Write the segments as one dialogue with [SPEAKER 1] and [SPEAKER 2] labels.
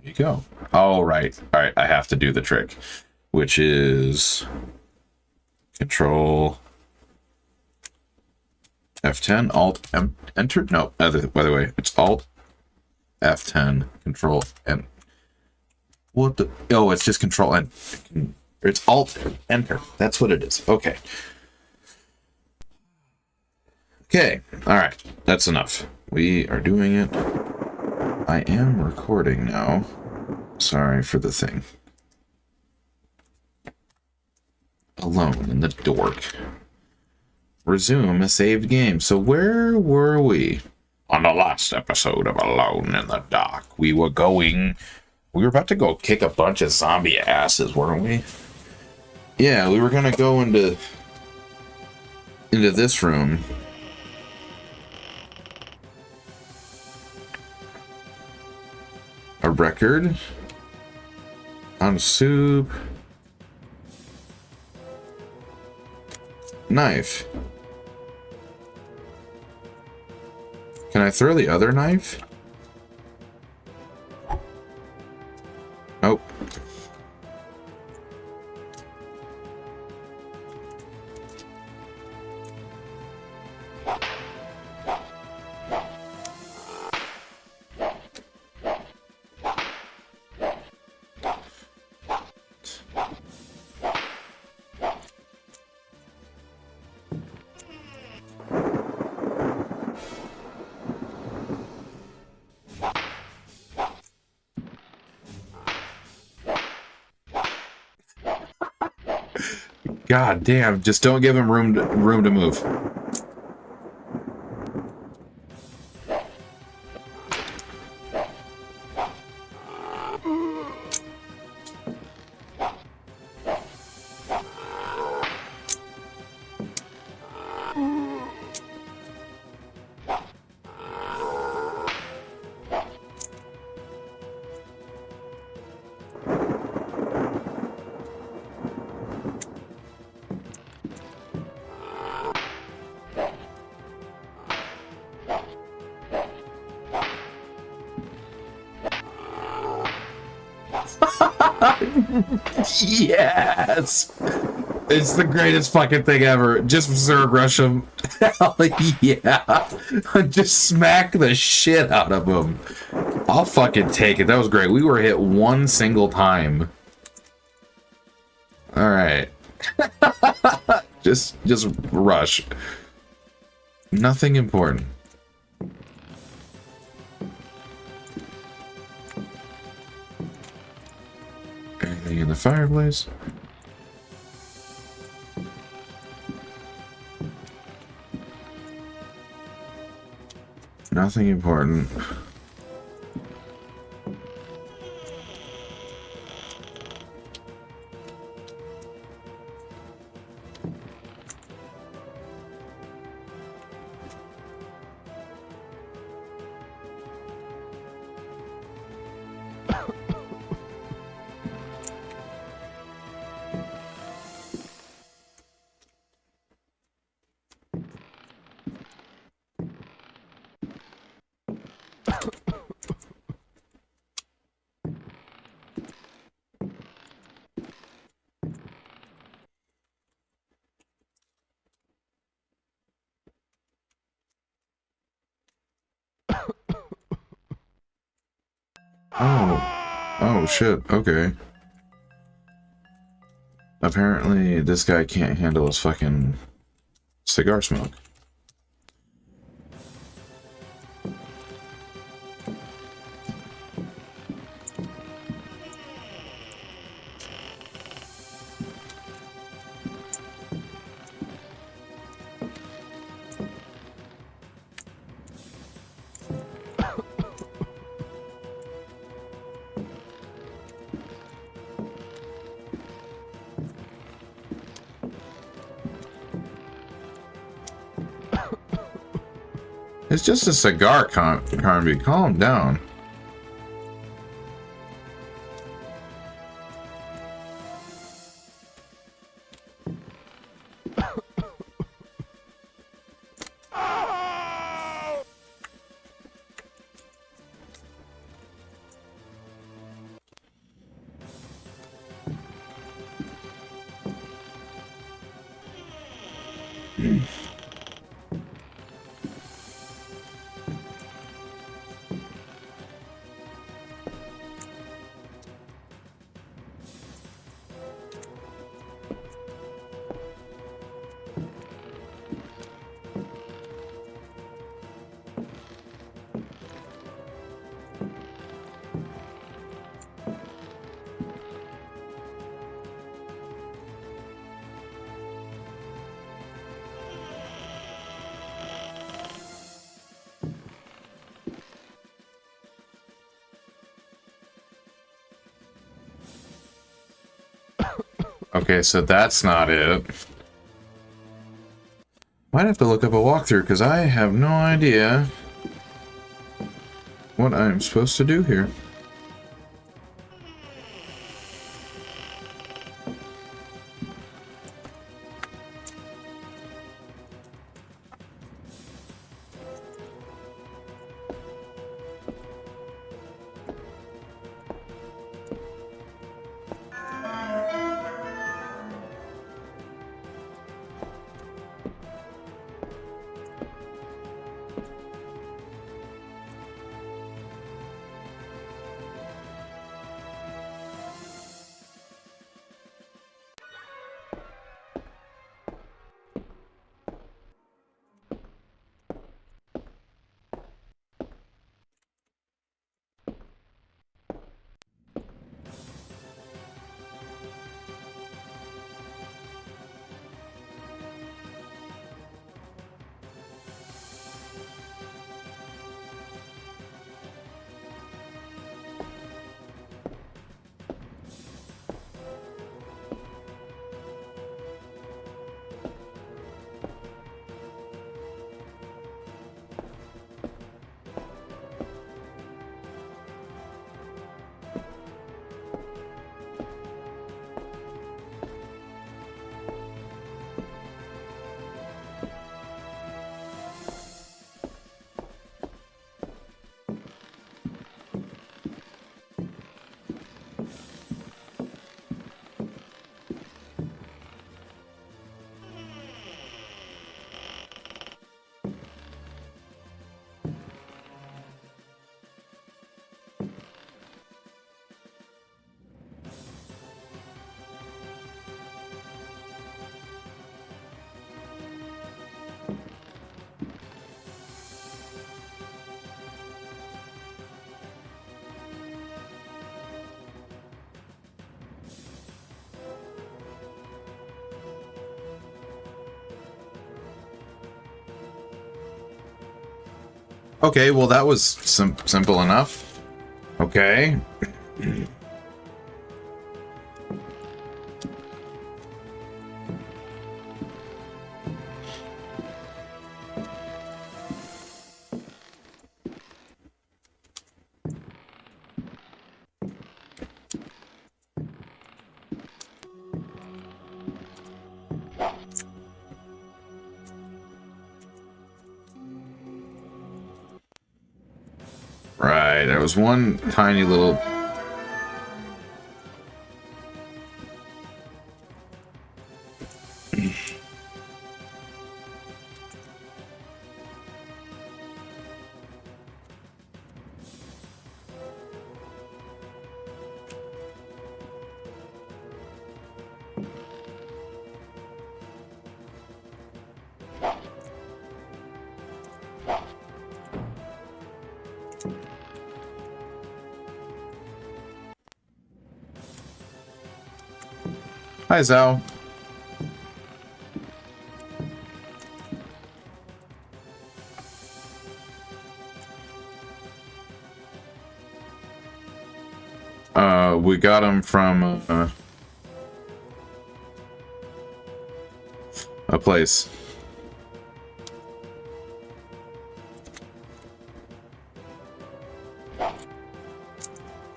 [SPEAKER 1] you go. Oh, right. All right, I have to do the trick, which is Control F10, Alt Enter. No, by the way, it's Alt F10, Control and what the? Oh, it's just Control and it's Alt Enter. That's what it is. Okay. Okay. All right. That's enough. We are doing it. I am recording now. Sorry for the thing. Alone in the dork. Resume a saved game. So where were we? On the last episode of Alone in the Dark, we were about to go kick a bunch of zombie asses, weren't we? Yeah, we were gonna go into this room. A record. On soup. Knife. Can I throw the other knife? Nope. God damn, just don't give him room to move. Yes! It's the greatest fucking thing ever. Just Zerg rush him. Hell yeah. Just smack the shit out of him. I'll fucking take it. That was great. We were hit one single time. Alright. just rush. Nothing important. Anything in the fireplace? Nothing important. Oh shit, okay. Apparently this guy can't handle his fucking cigar smoke. It's just a cigar, Carnby. Calm down. Okay, so that's not it. Might have to look up a walkthrough, because I have no idea what I'm supposed to do here. Okay, well that was simple enough. Okay. Right, there was one tiny little... Hi, Zhao. We got him from a place.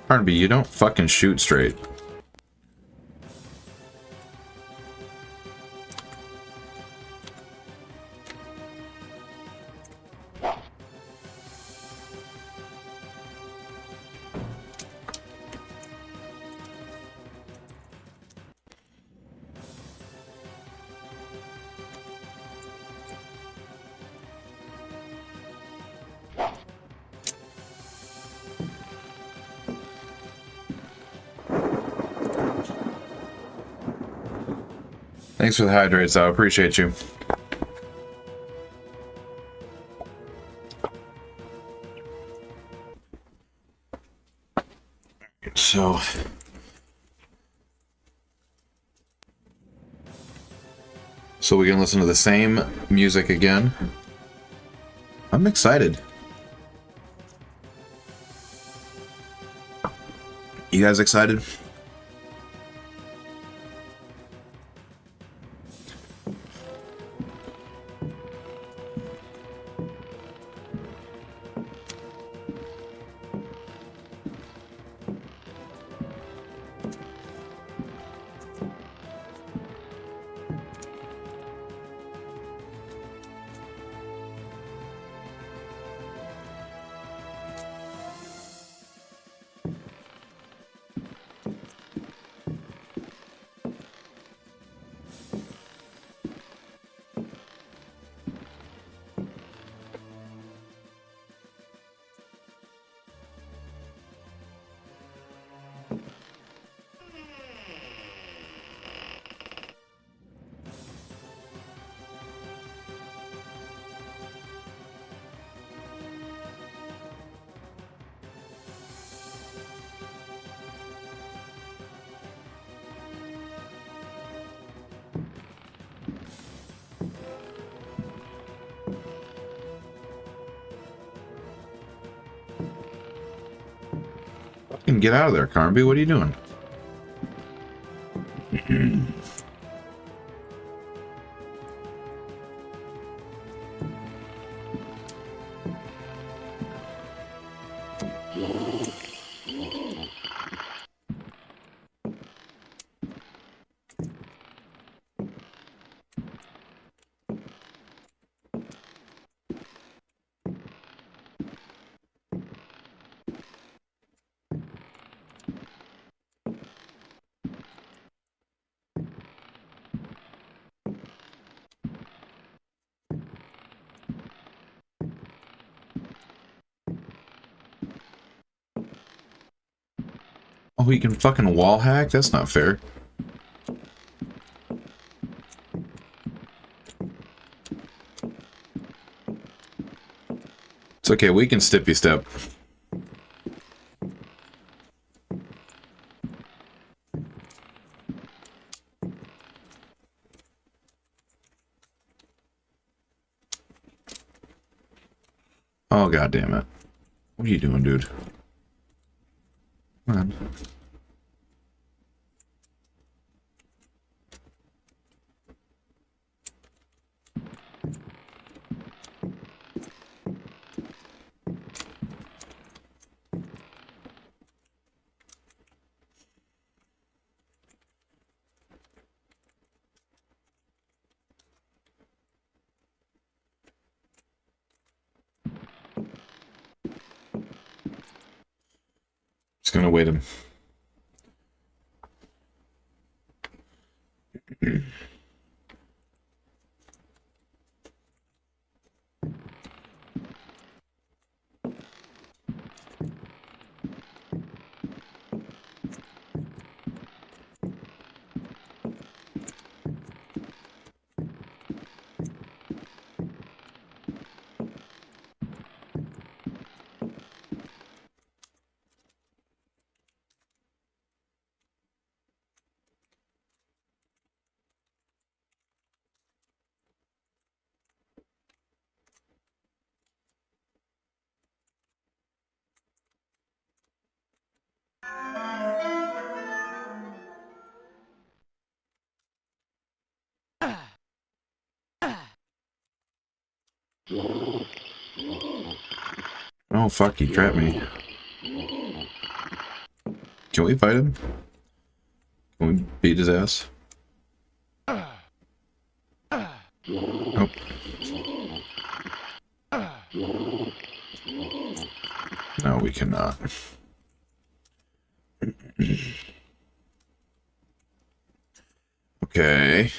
[SPEAKER 1] Barnaby, you don't fucking shoot straight. Thanks for the hydrates, I appreciate you. So we can listen to the same music again. I'm excited. You guys excited? Fucking get out of there, Carnby. What are you doing? Oh, he can fucking wall hack? That's not fair. It's okay, we can stippy step. Oh, god damn it. What are you doing, dude? Come on. Just gonna wait him. Oh, fuck, he trapped me. Can we fight him? Can we beat his ass? Nope. No, we cannot. Okay.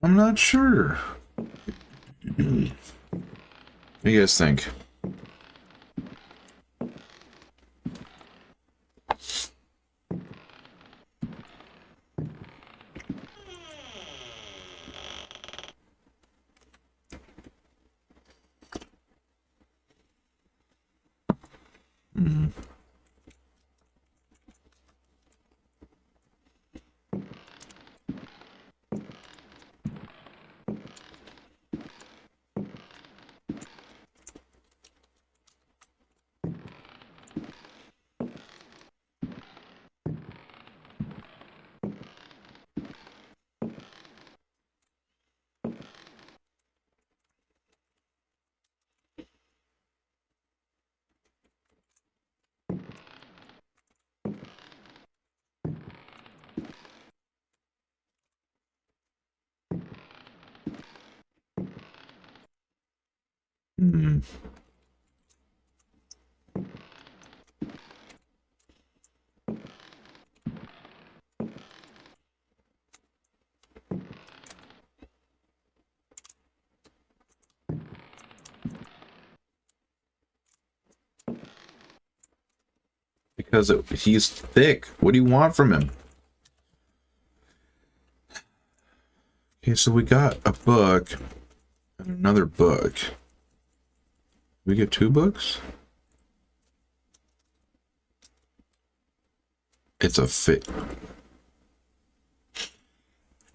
[SPEAKER 1] I'm not sure. What do you guys think? Mm. Mm. Because he's thick. What do you want from him? Okay, so we got a book and another book. We get 2 books? It's a fit.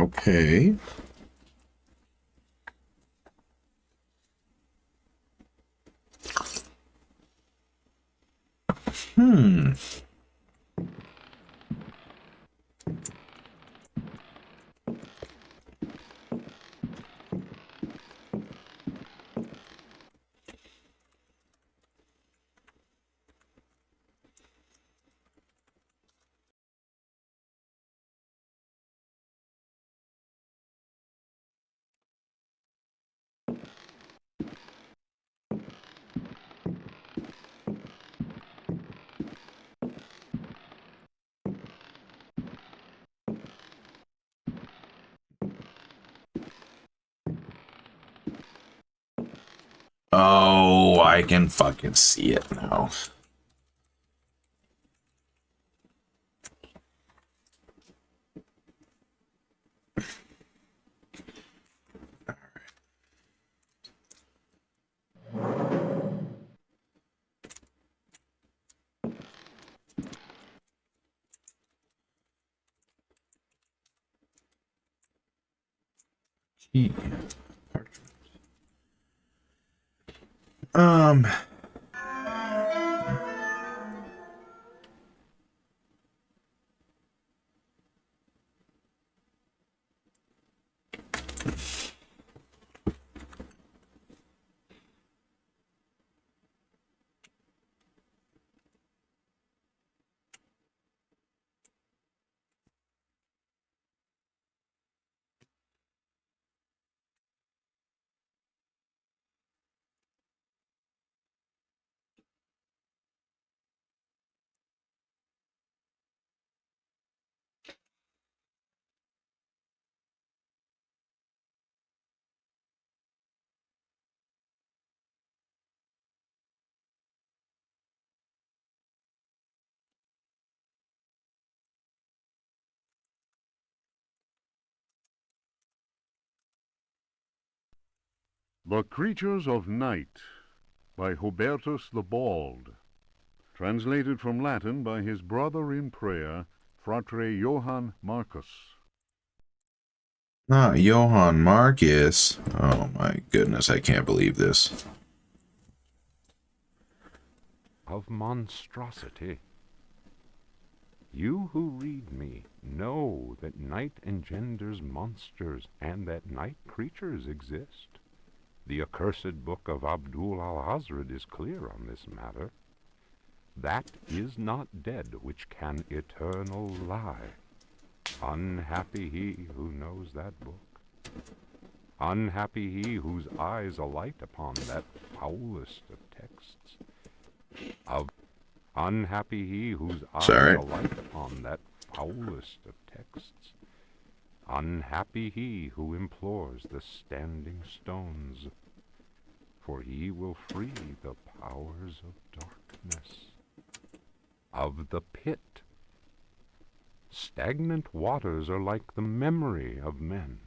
[SPEAKER 1] Okay. Hmm. Oh, I can fucking see it now. Key. Um.
[SPEAKER 2] The Creatures of Night by Hubertus the Bald, translated from Latin by his brother in prayer, Fratre Johann Marcus.
[SPEAKER 1] Not Johann Marcus. Oh my goodness, I can't believe this.
[SPEAKER 3] Of monstrosity. You who read me know that night engenders monsters, and that night creatures exist. The accursed book of Abdul al-Hazred is clear on this matter. That is not dead which can eternal lie. Unhappy he who knows that book. Unhappy he whose eyes alight upon that foulest of texts. Unhappy he whose eyes
[SPEAKER 1] Sorry.
[SPEAKER 3] alight upon that foulest of texts. Unhappy he who implores the standing stones, for he will free the powers of darkness. Of the pit. Stagnant waters are like the memory of men.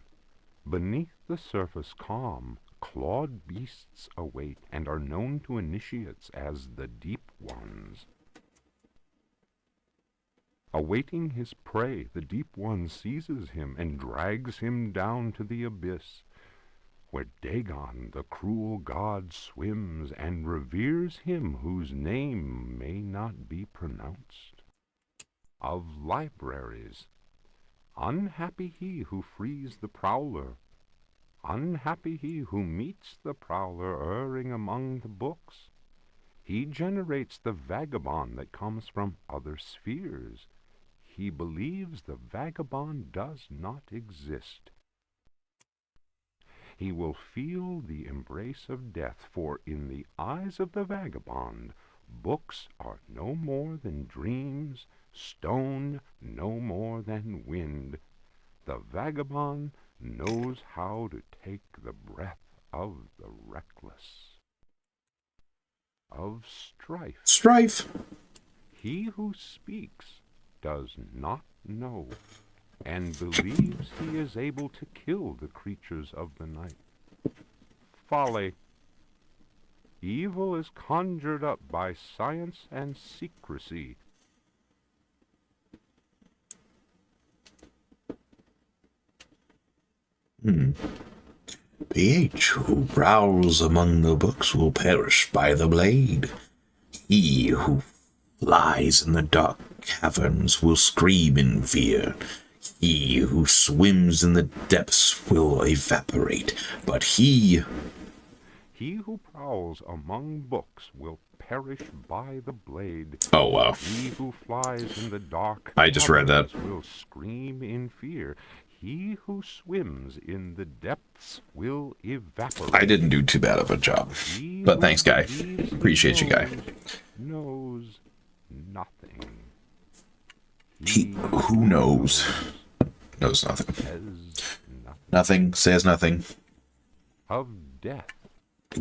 [SPEAKER 3] Beneath the surface calm, clawed beasts await, and are known to initiates as the deep ones. Awaiting his prey, the deep one seizes him and drags him down to the abyss, where Dagon, the cruel god, swims and reveres him whose name may not be pronounced. Of libraries. Unhappy he who frees the prowler. Unhappy he who meets the prowler erring among the books. He generates the vagabond that comes from other spheres. He believes the vagabond does not exist. He will feel the embrace of death, for in the eyes of the vagabond, books are no more than dreams, stone no more than wind. The vagabond knows how to take the breath of the reckless. Of strife.
[SPEAKER 1] Strife.
[SPEAKER 3] He who speaks does not know, and believes he is able to kill the creatures of the night. Folly. Evil is conjured up by science and secrecy.
[SPEAKER 1] PH, who prowls among the books will perish by the blade. He who flies in the dark caverns will scream in fear. He who swims in the depths will evaporate, but he
[SPEAKER 3] who prowls among books will perish by the blade.
[SPEAKER 1] Oh, wow.
[SPEAKER 3] He who flies in the dark
[SPEAKER 1] I just read that.
[SPEAKER 3] caverns will scream in fear. He who swims in the depths will evaporate.
[SPEAKER 1] I didn't do too bad of a job.
[SPEAKER 3] He
[SPEAKER 1] But
[SPEAKER 3] who
[SPEAKER 1] thanks, guy.
[SPEAKER 3] believes he
[SPEAKER 1] Appreciate you, guy.
[SPEAKER 3] knows nothing.
[SPEAKER 1] He who knows nothing.
[SPEAKER 3] Says nothing.
[SPEAKER 1] Nothing says nothing.
[SPEAKER 3] Of death.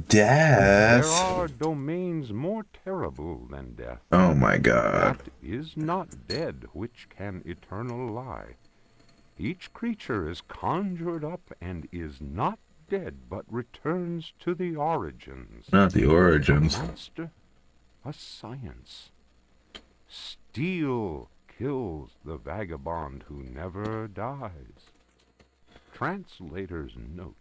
[SPEAKER 1] Death.
[SPEAKER 3] There are domains more terrible than death.
[SPEAKER 1] Oh my god.
[SPEAKER 3] That is not dead which can eternal lie. Each creature is conjured up and is not dead, but returns to the origins.
[SPEAKER 1] Not the origins.
[SPEAKER 3] A monster, a science. Steel kills the vagabond who never dies. Translator's note.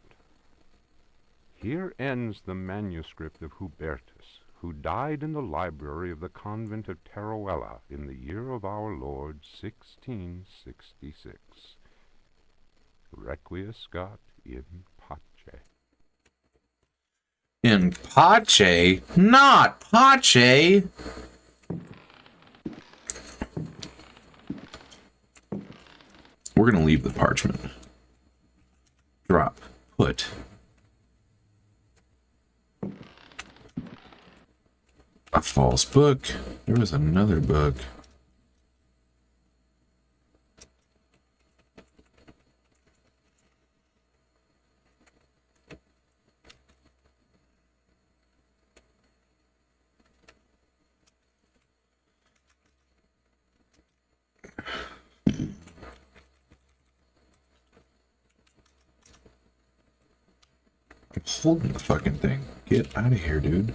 [SPEAKER 3] Here ends the manuscript of Hubertus, who died in the library of the convent of Teruella in the year of our Lord 1666. Requiescat in pace.
[SPEAKER 1] In pace? Not pace! We're gonna leave the parchment. Drop. Put. A false book. There was another book. I'm holding the fucking thing. Get out of here, dude.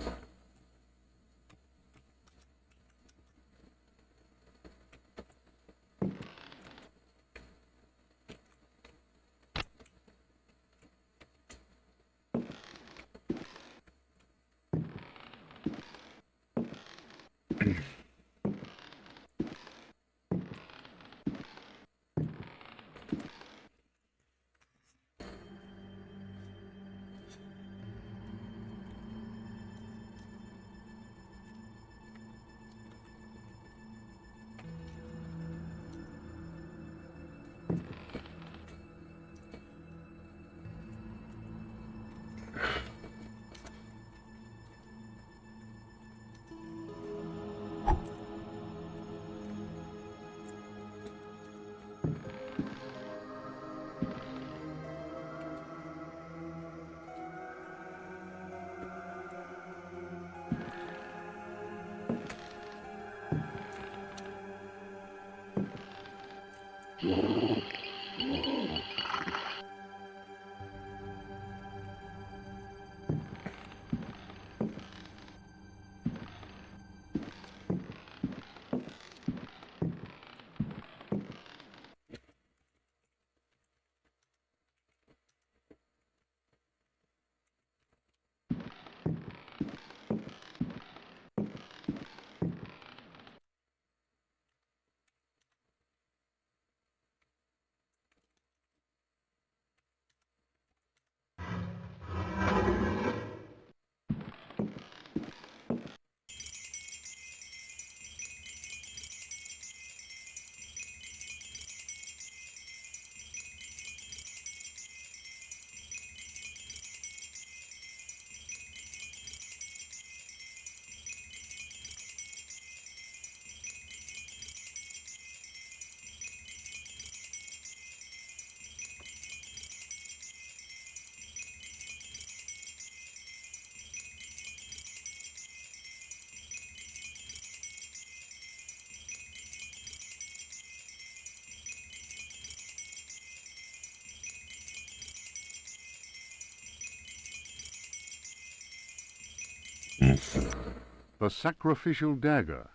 [SPEAKER 2] The Sacrificial Dagger,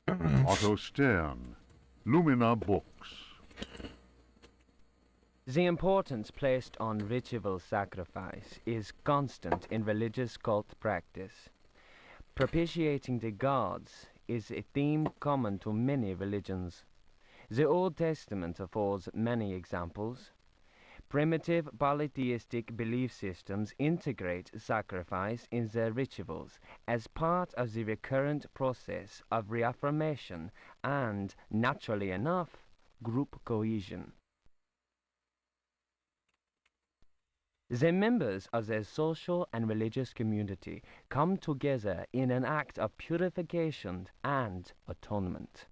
[SPEAKER 2] Otto Stern, Lumina Books.
[SPEAKER 4] The importance placed on ritual sacrifice is constant in religious cult practice. Propitiating the gods is a theme common to many religions. The Old Testament affords many examples. Primitive polytheistic belief systems integrate sacrifice in their rituals as part of the recurrent process of reaffirmation and, naturally enough, group cohesion. The members of their social and religious community come together in an act of purification and atonement.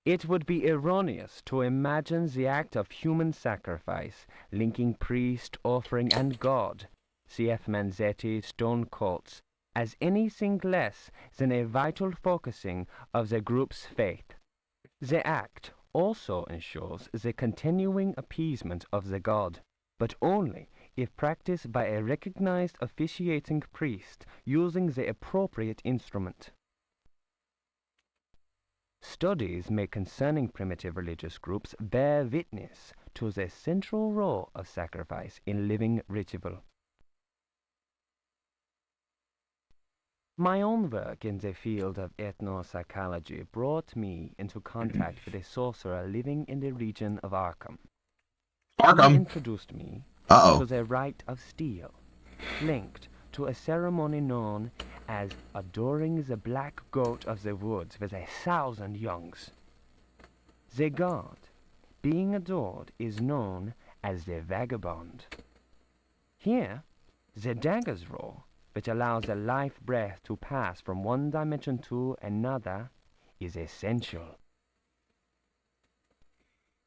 [SPEAKER 4] It would be erroneous to imagine the act of human sacrifice linking priest, offering, and God, C.F. Manzetti's stone cults, as anything less than a vital focusing of the group's faith. The act also ensures the continuing appeasement of the god, but only if practiced by a recognized officiating priest using the appropriate instrument. Studies made concerning primitive religious groups bear witness to the central role of sacrifice in living ritual. My own work in the field of ethnopsychology brought me into contact with a sorcerer living in the region of Arkham. He
[SPEAKER 1] Arkham.
[SPEAKER 4] introduced me
[SPEAKER 1] Uh-oh.
[SPEAKER 4] to the rite of steel, linked to a ceremony known as adoring the black goat of the woods with 1,000 youngs. The god being adored is known as the vagabond. Here, the dagger's role, which allows the life breath to pass from one dimension to another, is essential.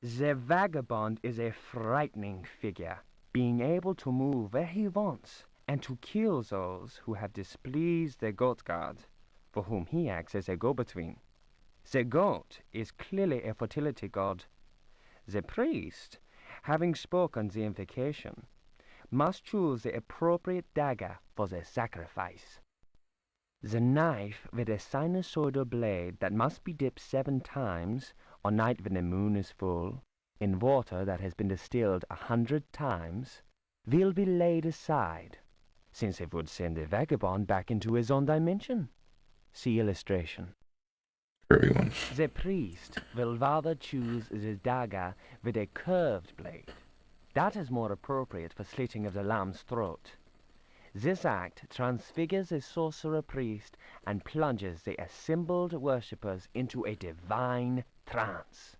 [SPEAKER 4] The vagabond is a frightening figure, being able to move where he wants and to kill those who have displeased the goat god, for whom he acts as a go-between. The goat is clearly a fertility god. The priest, having spoken the invocation, must choose the appropriate dagger for the sacrifice. The knife with a sinusoidal blade that must be dipped 7 times, on night when the moon is full, in water that has been distilled 100 times, will be laid aside, since it would send the vagabond back into his own dimension. See illustration.
[SPEAKER 1] Everyone.
[SPEAKER 4] The priest will rather choose the dagger with a curved blade. That is more appropriate for slitting of the lamb's throat. This act transfigures the sorcerer priest and plunges the assembled worshippers into a divine trance.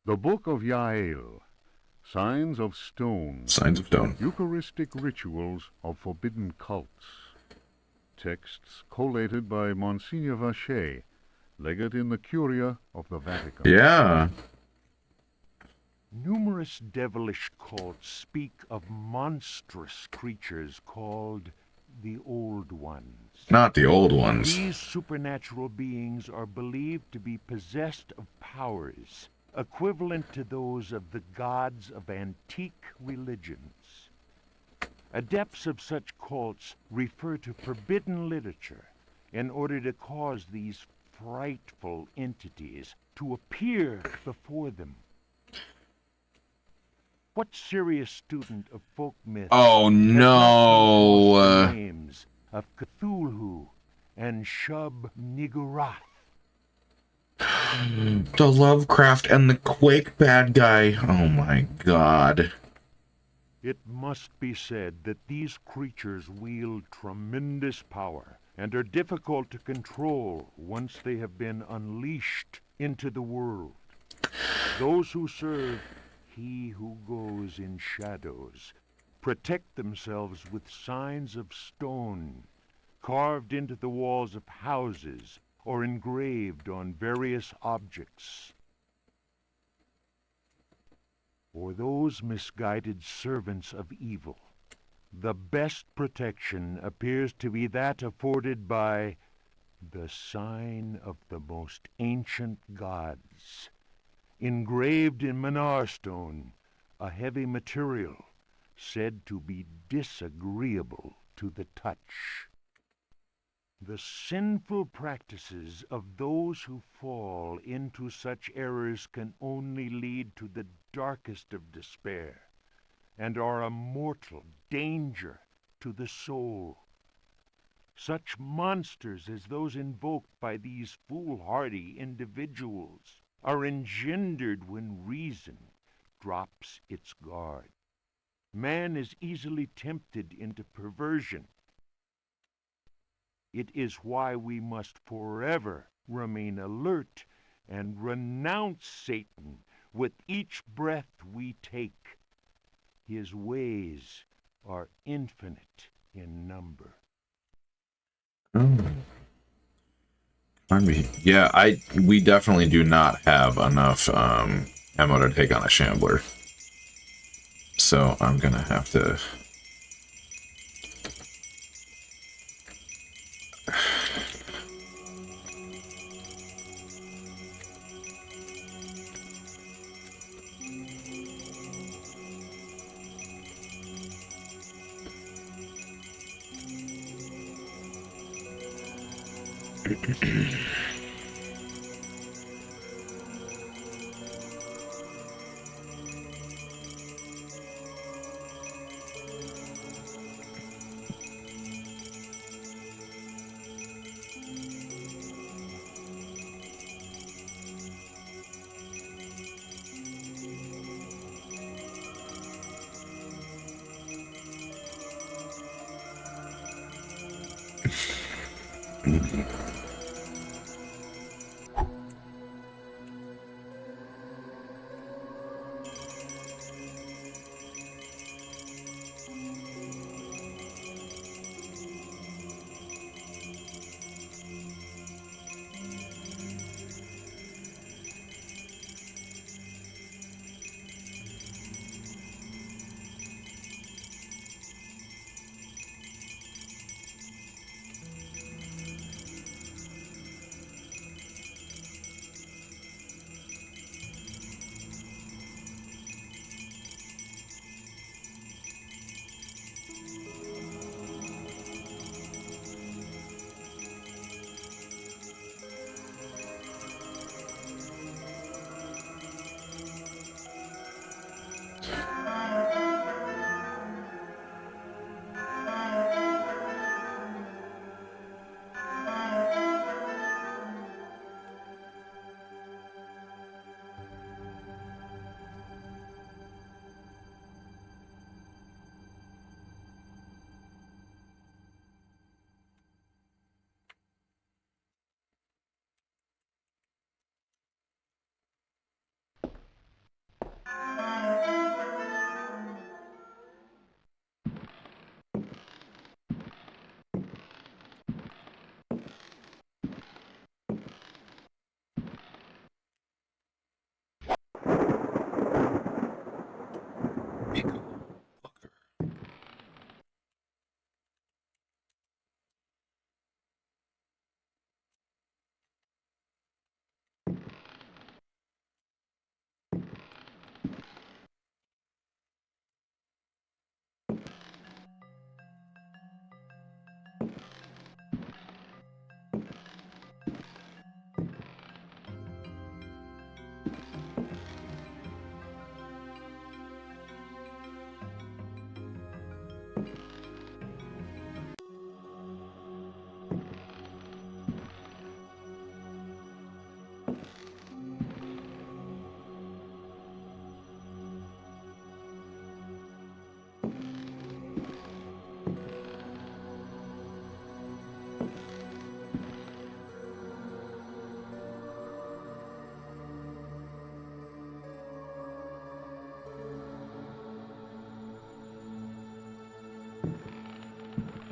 [SPEAKER 2] The Book of Yael, Signs of Stone.
[SPEAKER 1] Signs of Stone.
[SPEAKER 2] Eucharistic Rituals of Forbidden Cults. Texts collated by Monsignor Vacher, legate in the Curia of the Vatican.
[SPEAKER 1] Yeah.
[SPEAKER 5] Numerous devilish cults speak of monstrous creatures called the Old Ones.
[SPEAKER 1] Not the old ones.
[SPEAKER 5] These supernatural beings are believed to be possessed of powers equivalent to those of the gods of antique religions. Adepts of such cults refer to forbidden literature in order to cause these frightful entities to appear before them. What serious student of folk myths
[SPEAKER 1] Oh
[SPEAKER 5] has not
[SPEAKER 1] no.
[SPEAKER 5] come across the names of Cthulhu and Shub-Niggurath?
[SPEAKER 1] The Lovecraft and the Quake bad guy. Oh my god.
[SPEAKER 5] It must be said that these creatures wield tremendous power and are difficult to control once they have been unleashed into the world. Those who serve He who goes in shadows protect themselves with signs of stone, carved into the walls of houses or engraved on various objects. For those misguided servants of evil, the best protection appears to be that afforded by the sign of the most ancient gods, engraved in Manar stone, a heavy material said to be disagreeable to the touch. The sinful practices of those who fall into such errors can only lead to the darkest of despair, and are a mortal danger to the soul. Such monsters as those invoked by these foolhardy individuals are engendered when reason drops its guard. Man is easily tempted into perversion. It is why we must forever remain alert and renounce Satan with each breath we take. His ways are infinite in number.
[SPEAKER 1] Oh. Yeah, we definitely do not have enough ammo to take on a shambler. So I'm gonna have to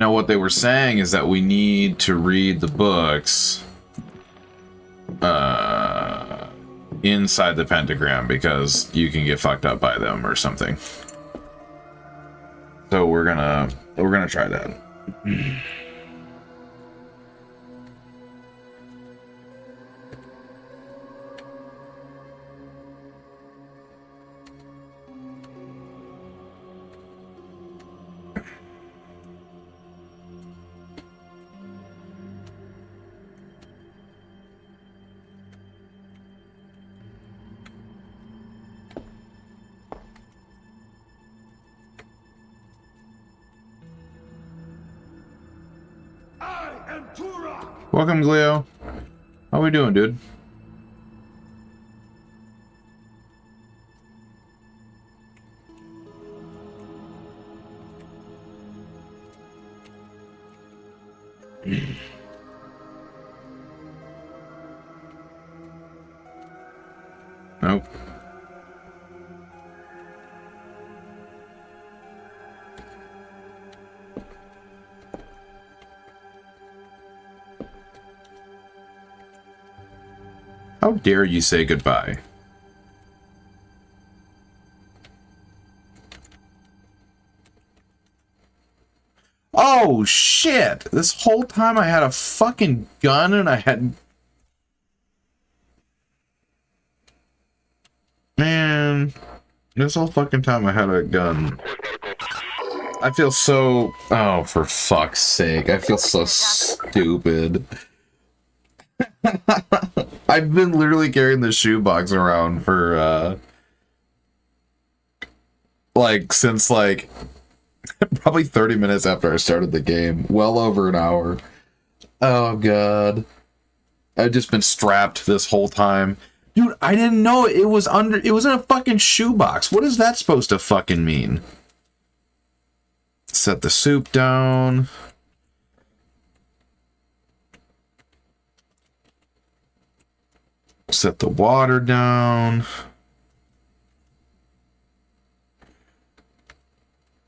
[SPEAKER 1] Now, what they were saying is that we need to read the books inside the pentagram because you can get fucked up by them or something. So we're gonna try that. Welcome, Gleo. How we doing, dude? Nope. How dare you say goodbye? Oh, shit! This whole time I had a fucking gun and I had... Man, this whole fucking time I had a gun. I feel so... Oh, for fuck's sake. I feel so stupid. I've been literally carrying the shoebox around for, like, since, like, probably 30 minutes after I started the game. Well over an hour. Oh, God. I've just been strapped this whole time. Dude, I didn't know it was in a fucking shoebox. What is that supposed to fucking mean? Set the soup down. Set the water down.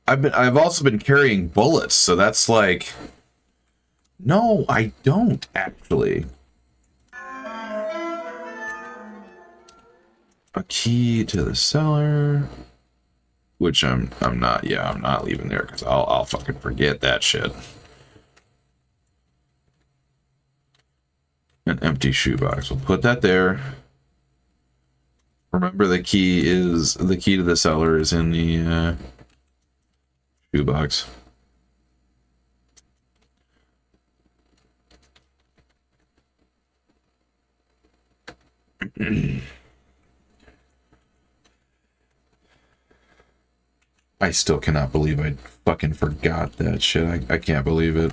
[SPEAKER 1] I've also been carrying bullets, so that's like... No, I don't, actually. A key to the cellar. Which I'm not leaving there, because I'll fucking forget that shit. An empty shoebox. We'll put that there. Remember, the key to the cellar is in the shoebox. I still cannot believe I fucking forgot that shit. I can't believe it.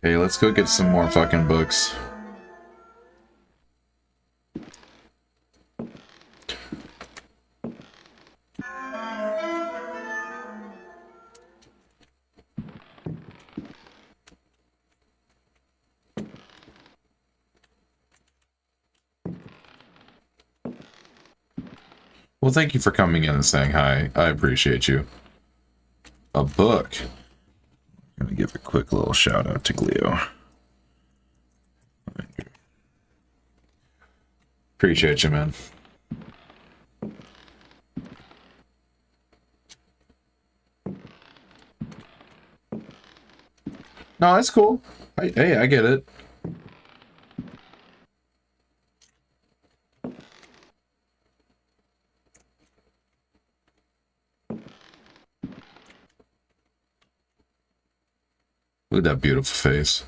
[SPEAKER 1] Hey, let's go get some more fucking books. Well, thank you for coming in and saying hi. I appreciate you. A book. I'm gonna give a quick little shout out to Gleo. Appreciate you, man. No, that's cool. Hey, I get it. Look at that beautiful face.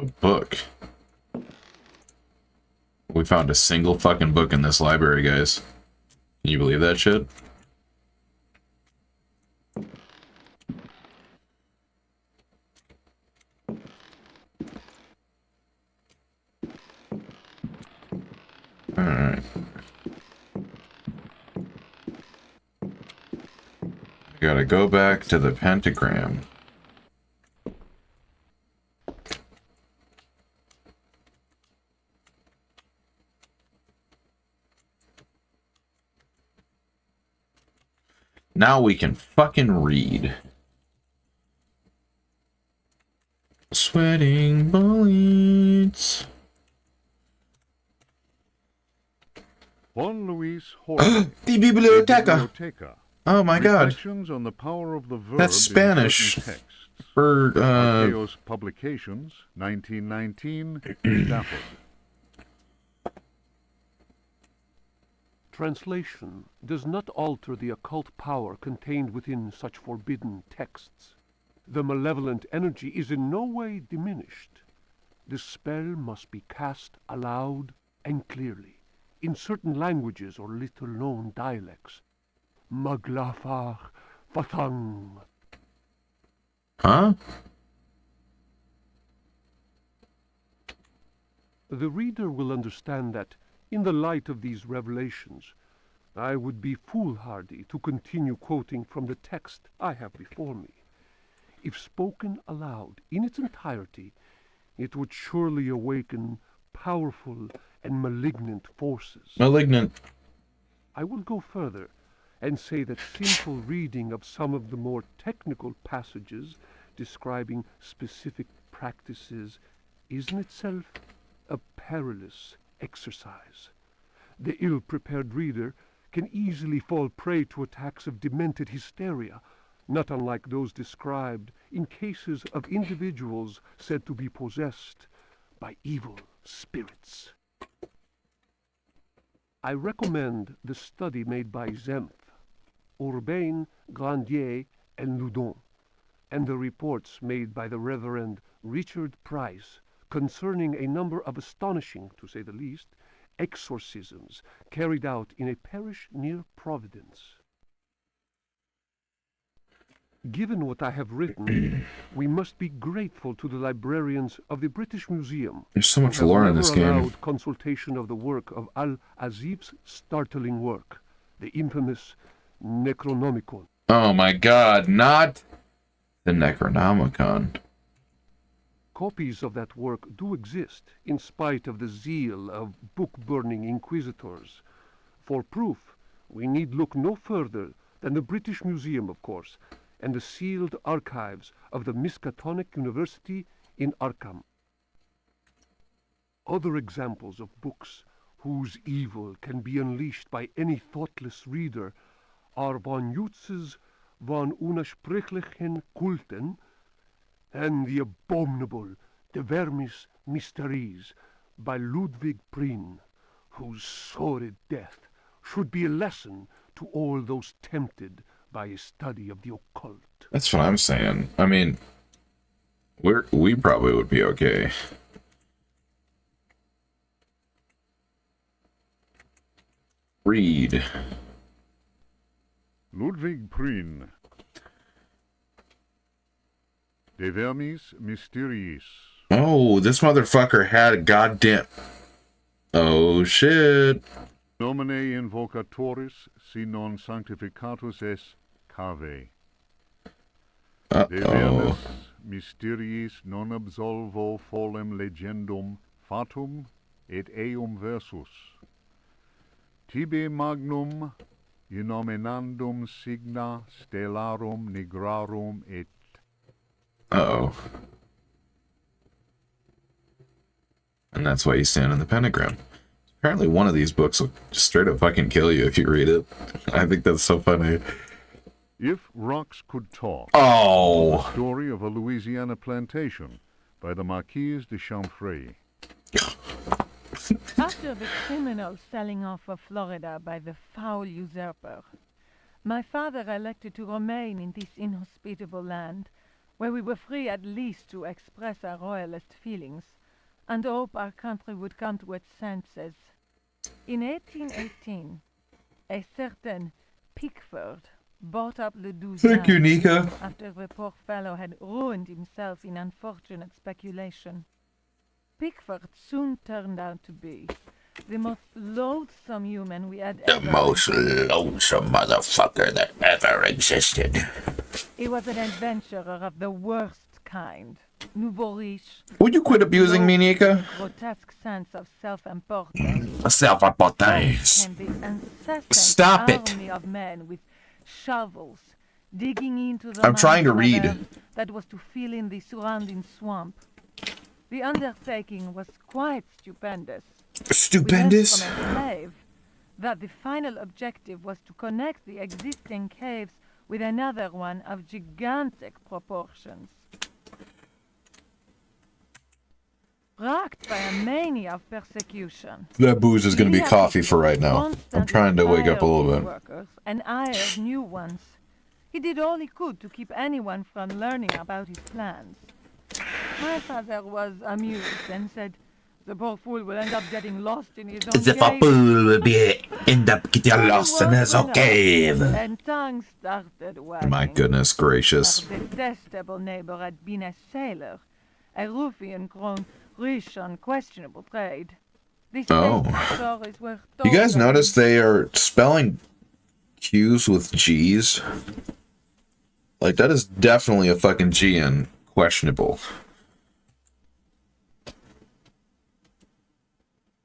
[SPEAKER 1] A book. We found a single fucking book in this library, guys. Can you believe that shit? Alright. Gotta go back to the pentagram. Now we can fucking read. Sweating bullets.
[SPEAKER 2] Juan Luis Jorge.
[SPEAKER 1] The biblioteca.
[SPEAKER 2] Biblioteca.
[SPEAKER 1] Oh my god.
[SPEAKER 2] Reflections on the power of the verb
[SPEAKER 1] That's Spanish.
[SPEAKER 2] in certain texts.
[SPEAKER 1] For,
[SPEAKER 2] Archaeos Publications, 1919, Stafford.
[SPEAKER 6] Translation does not alter the occult power contained within such forbidden texts. The malevolent energy is in no way diminished. The spell must be cast aloud and clearly, in certain languages or little-known dialects. Maglafar Fatang.
[SPEAKER 1] huh?
[SPEAKER 6] The reader will understand that, in the light of these revelations, I would be foolhardy to continue quoting from the text I have before me. If spoken aloud in its entirety, it would surely awaken powerful and malignant forces.
[SPEAKER 1] Malignant.
[SPEAKER 6] I will go further and say that simple reading of some of the more technical passages describing specific practices is in itself a perilous exercise. The ill-prepared reader can easily fall prey to attacks of demented hysteria, not unlike those described in cases of individuals said to be possessed by evil spirits. I recommend the study made by Zemf, Urbain, Grandier, and Loudon, and the reports made by the Reverend Richard Price concerning a number of astonishing, to say the least, exorcisms carried out in a parish near Providence. Given what I have written, we must be grateful to the librarians of the British Museum.
[SPEAKER 1] There's so much
[SPEAKER 6] who have
[SPEAKER 1] lore in
[SPEAKER 6] never
[SPEAKER 1] this game.
[SPEAKER 6] allowed consultation of the work of Al-Azif's startling work, the infamous Necronomicon.
[SPEAKER 1] Oh my god, not the Necronomicon.
[SPEAKER 6] Copies of that work do exist, in spite of the zeal of book-burning inquisitors. For proof, we need look no further than the British Museum, of course, and the sealed archives of the Miskatonic University in Arkham. Other examples of books whose evil can be unleashed by any thoughtless reader are von Jutz's von Unersprechlichen Kulten and the abominable De Vermis Mysteries by Ludwig Prien, whose sordid death should be a lesson to all those tempted by a study of the occult.
[SPEAKER 1] That's what I'm saying. I mean, we probably would be okay. Read.
[SPEAKER 2] Ludwig Prien. De Vermis Mysteriis.
[SPEAKER 1] Oh, this motherfucker had a goddamn... Oh, shit.
[SPEAKER 2] Nomine invocatoris si non sanctificatus es cave. De
[SPEAKER 1] Uh-oh.
[SPEAKER 2] Vermis Mysteriis non absolvo folem legendum fatum et eum versus. Tibi magnum inominandum signa stellarum nigrarum et...
[SPEAKER 1] Uh-oh. And that's why you stand in the pentagram. Apparently one of these books will just straight up fucking kill you if you read it. I think that's so funny.
[SPEAKER 2] If Rocks Could Talk.
[SPEAKER 1] Oh!
[SPEAKER 2] The story of a Louisiana plantation by the Marquise de Chamfray.
[SPEAKER 7] After the criminal selling off of Florida by the foul usurper, my father elected to remain in this inhospitable land where we were free at least to express our royalist feelings and hope our country would come to its senses. In 1818, a certain Pickford bought up Le Douze
[SPEAKER 1] Thank you, Nika.
[SPEAKER 7] after the poor fellow had ruined himself in unfortunate speculation. Pickford soon turned out to be the most loathsome human we had
[SPEAKER 1] The
[SPEAKER 7] ever
[SPEAKER 1] most
[SPEAKER 7] encountered.
[SPEAKER 1] lonesome motherfucker that ever existed.
[SPEAKER 7] He was an adventurer of the worst kind. Nouveau riche.
[SPEAKER 1] Would you quit abusing me, Nika?
[SPEAKER 7] A grotesque sense of self-importance.
[SPEAKER 1] Self-importance.
[SPEAKER 7] And the incessant
[SPEAKER 1] Stop it.
[SPEAKER 7] army of men with shovels digging into the
[SPEAKER 1] I'm trying to
[SPEAKER 7] mountain of
[SPEAKER 1] read.
[SPEAKER 7] earth that was to fill in the surrounding swamp. The undertaking was quite stupendous.
[SPEAKER 1] Stupendous?
[SPEAKER 7] We learned from a slave that the final objective was to connect the existing caves with another one of gigantic proportions. Racked by a mania of persecution,
[SPEAKER 1] That booze is going to
[SPEAKER 7] he
[SPEAKER 1] be
[SPEAKER 7] had
[SPEAKER 1] coffee for right now. I'm
[SPEAKER 7] constantly
[SPEAKER 1] trying to wake up a
[SPEAKER 7] fired
[SPEAKER 1] little
[SPEAKER 7] his
[SPEAKER 1] bit.
[SPEAKER 7] workers and hired new ones. He did all he could to keep anyone from learning about his plans. My father was amused and said, "The poor fool will end up getting lost in his own cave."
[SPEAKER 1] will end up getting lost in his own cave.
[SPEAKER 7] And tongue started wagging.
[SPEAKER 1] My goodness gracious.
[SPEAKER 7] Our detestable neighbor had been a sailor, a ruffian grown rich on questionable trade. These
[SPEAKER 1] Oh.
[SPEAKER 7] stories were
[SPEAKER 1] You guys
[SPEAKER 7] told of
[SPEAKER 1] notice
[SPEAKER 7] him.
[SPEAKER 1] they are spelling Q's with G's? Like, that is definitely a fucking G in questionable.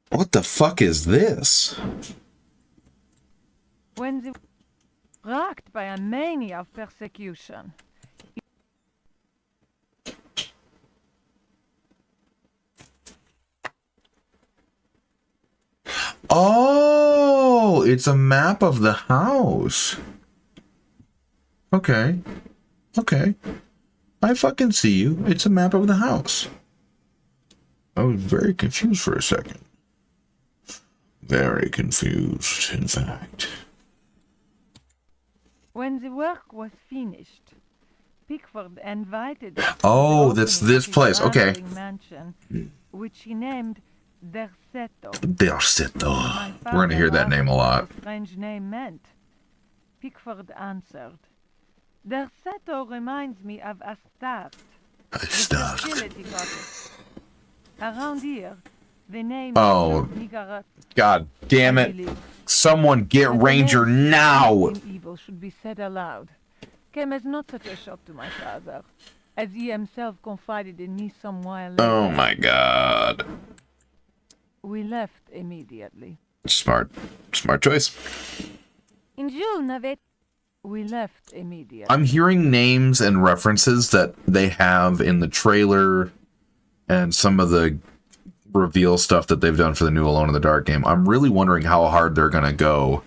[SPEAKER 1] What the fuck is this?
[SPEAKER 7] When they racked by a mania of persecution.
[SPEAKER 1] Oh, it's a map of the house. Okay. Okay. I fucking see you. It's a map of the house. I was very confused for a second. Very confused, in fact.
[SPEAKER 7] When the work was finished, Pickford invited us to
[SPEAKER 1] Oh,
[SPEAKER 7] the
[SPEAKER 1] that's
[SPEAKER 7] opening
[SPEAKER 1] this
[SPEAKER 7] of his
[SPEAKER 1] place. Okay.
[SPEAKER 7] rambling mansion, which he named Derceto.
[SPEAKER 1] Derceto.
[SPEAKER 7] My
[SPEAKER 1] We're gonna hear that
[SPEAKER 7] father
[SPEAKER 1] name a
[SPEAKER 7] asked
[SPEAKER 1] lot.
[SPEAKER 7] what the strange name meant. Pickford answered, "Derceto reminds me of Astarte, the fertility goddess. Around here, the name
[SPEAKER 1] Oh.
[SPEAKER 7] Nigarat,
[SPEAKER 1] God damn
[SPEAKER 7] I
[SPEAKER 1] it.
[SPEAKER 7] believe.
[SPEAKER 1] Someone get
[SPEAKER 7] But the
[SPEAKER 1] Ranger
[SPEAKER 7] name
[SPEAKER 1] now!
[SPEAKER 7] in evil should be said aloud. Came as not such a shock to my father, as he himself confided in me some while later.
[SPEAKER 1] Oh my god.
[SPEAKER 7] We left immediately.
[SPEAKER 1] Smart. Smart choice.
[SPEAKER 7] In June of it, we left immediately.
[SPEAKER 1] I'm hearing names and references that they have in the trailer and some of the reveal stuff that they've done for the new Alone in the Dark game. I'm really wondering how hard they're gonna go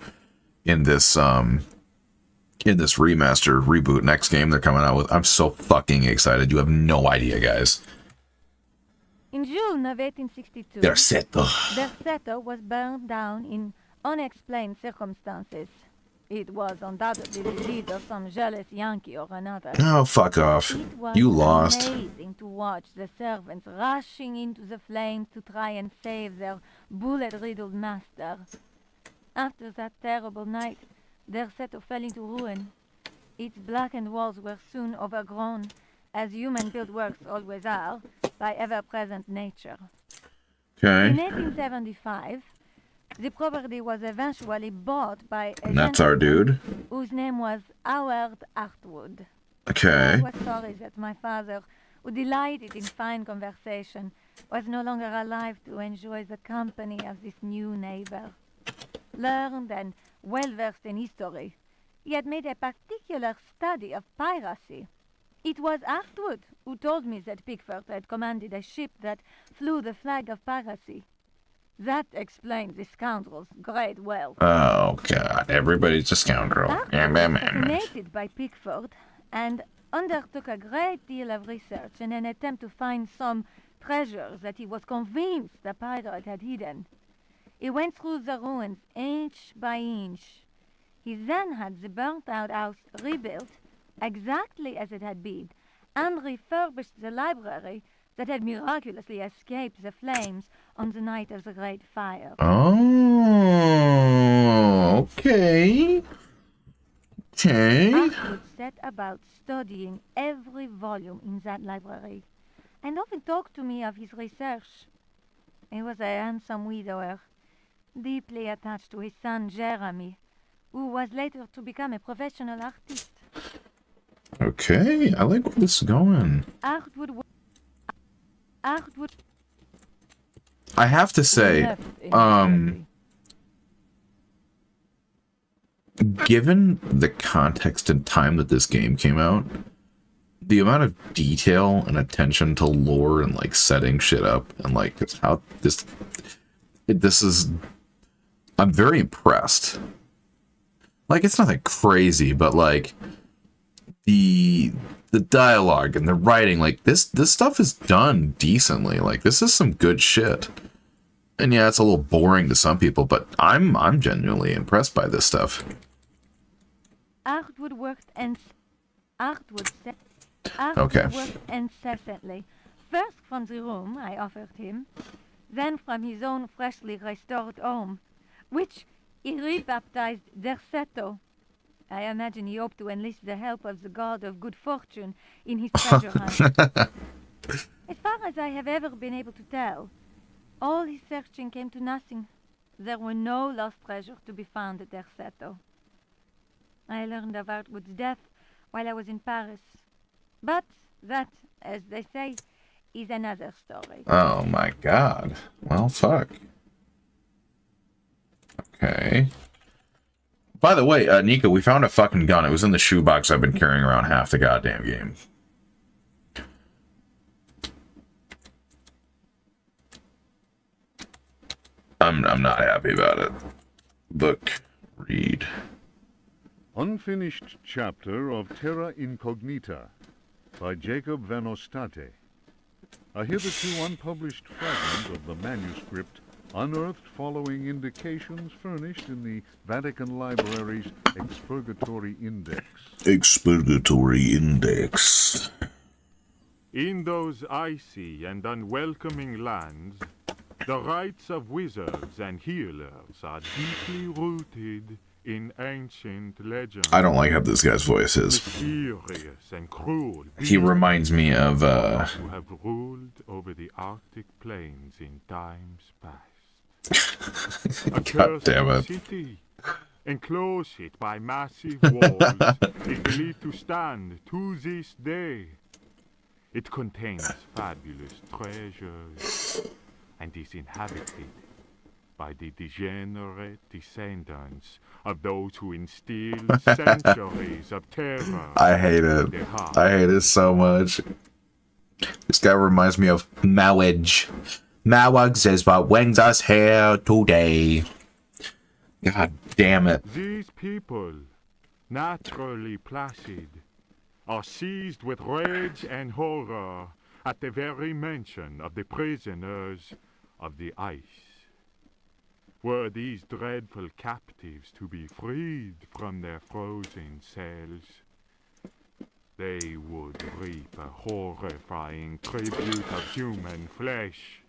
[SPEAKER 1] in this remaster reboot next game they're coming out with. I'm so fucking excited. You have no idea, guys.
[SPEAKER 7] In June of 1862,
[SPEAKER 1] Derceto.
[SPEAKER 7] Derceto was burned down in unexplained circumstances. It was undoubtedly the deed of some jealous Yankee or another.
[SPEAKER 1] Oh, fuck off.
[SPEAKER 7] It was
[SPEAKER 1] You lost.
[SPEAKER 7] amazing to watch the servants rushing into the flames to try and save their bullet-riddled master. After that terrible night, Derceto fell into ruin. Its blackened walls were soon overgrown, as human-built works always are, by ever-present nature.
[SPEAKER 1] Okay.
[SPEAKER 7] In 1875, the property was eventually bought by a
[SPEAKER 1] And that's our
[SPEAKER 7] gentleman
[SPEAKER 1] dude.
[SPEAKER 7] whose name was Howard Hartwood.
[SPEAKER 1] Okay.
[SPEAKER 7] I was sorry that my father, who delighted in fine conversation, was no longer alive to enjoy the company of this new neighbor. Learned and well-versed in history, he had made a particular study of piracy. It was Hartwood who told me that Pickford had commanded a ship that flew the flag of piracy. That explains the scoundrel's great wealth.
[SPEAKER 1] Oh, God. Everybody's a scoundrel.
[SPEAKER 7] Hartwood was fascinated by Pickford and undertook a great deal of research in an attempt to find some treasures that he was convinced the pirate had hidden. He went through the ruins inch by inch. He then had the burnt-out house rebuilt exactly as it had been, and refurbished the library that had miraculously escaped the flames on the night of the Great Fire.
[SPEAKER 1] Oh, okay. Okay.
[SPEAKER 7] Hartwood set about studying every volume in that library, and often talked to me of his research. He was a handsome widower, deeply attached to his son Jeremy, who was later to become a professional artist.
[SPEAKER 1] Okay, I like where this is going.
[SPEAKER 7] Hartwood
[SPEAKER 1] I have to say, given the context and time that this game came out, the amount of detail and attention to lore and like setting shit up and like how this is, I'm very impressed. Like, it's nothing crazy, but like the dialogue and the writing, like this stuff is done decently. Like, this is some good shit. And yeah, it's a little boring to some people, but I'm genuinely impressed by this stuff.
[SPEAKER 7] Hartwood worked incessantly, first from the room I offered him, then from his own freshly restored home, which he rebaptized Derceto. I imagine he hoped to enlist the help of the god of good fortune in his treasure hunt. As far as I have ever been able to tell, all his searching came to nothing. There were no lost treasure to be found at Derceto. I learned of Hartwood's death while I was in Paris. But that, as they say, is another story.
[SPEAKER 1] Oh my god. Well, fuck. Okay. By the way, Nico, we found a fucking gun. It was in the shoebox I've been carrying around half the goddamn game. I'm not happy about it. Book. Read.
[SPEAKER 2] Unfinished chapter of Terra Incognita by Jacob Van Ostate. A hitherto unpublished fragment of the manuscript unearthed following indications furnished in the Vatican Library's Expurgatory Index.
[SPEAKER 1] Expurgatory Index.
[SPEAKER 8] In those icy and unwelcoming lands, the rites of wizards and healers are deeply rooted in ancient legends.
[SPEAKER 1] I don't like how this guy's voice is.
[SPEAKER 8] Mysterious and cruel.
[SPEAKER 1] He reminds me of,
[SPEAKER 8] who have ruled over the Arctic plains in times past. A
[SPEAKER 1] God damn it.
[SPEAKER 8] city, enclosed it by massive walls, is believed to stand to this day. It contains fabulous treasures and is inhabited by the degenerate descendants of those who instilled centuries of terror.
[SPEAKER 1] I hate it. I hate it so much. This guy reminds me of marriage. Marriage is what brings us here today. God damn it.
[SPEAKER 8] These people, naturally placid, are seized with rage and horror at the very mention of the prisoners of the ice. Were these dreadful captives to be freed from their frozen cells, they would reap a horrifying tribute of human flesh.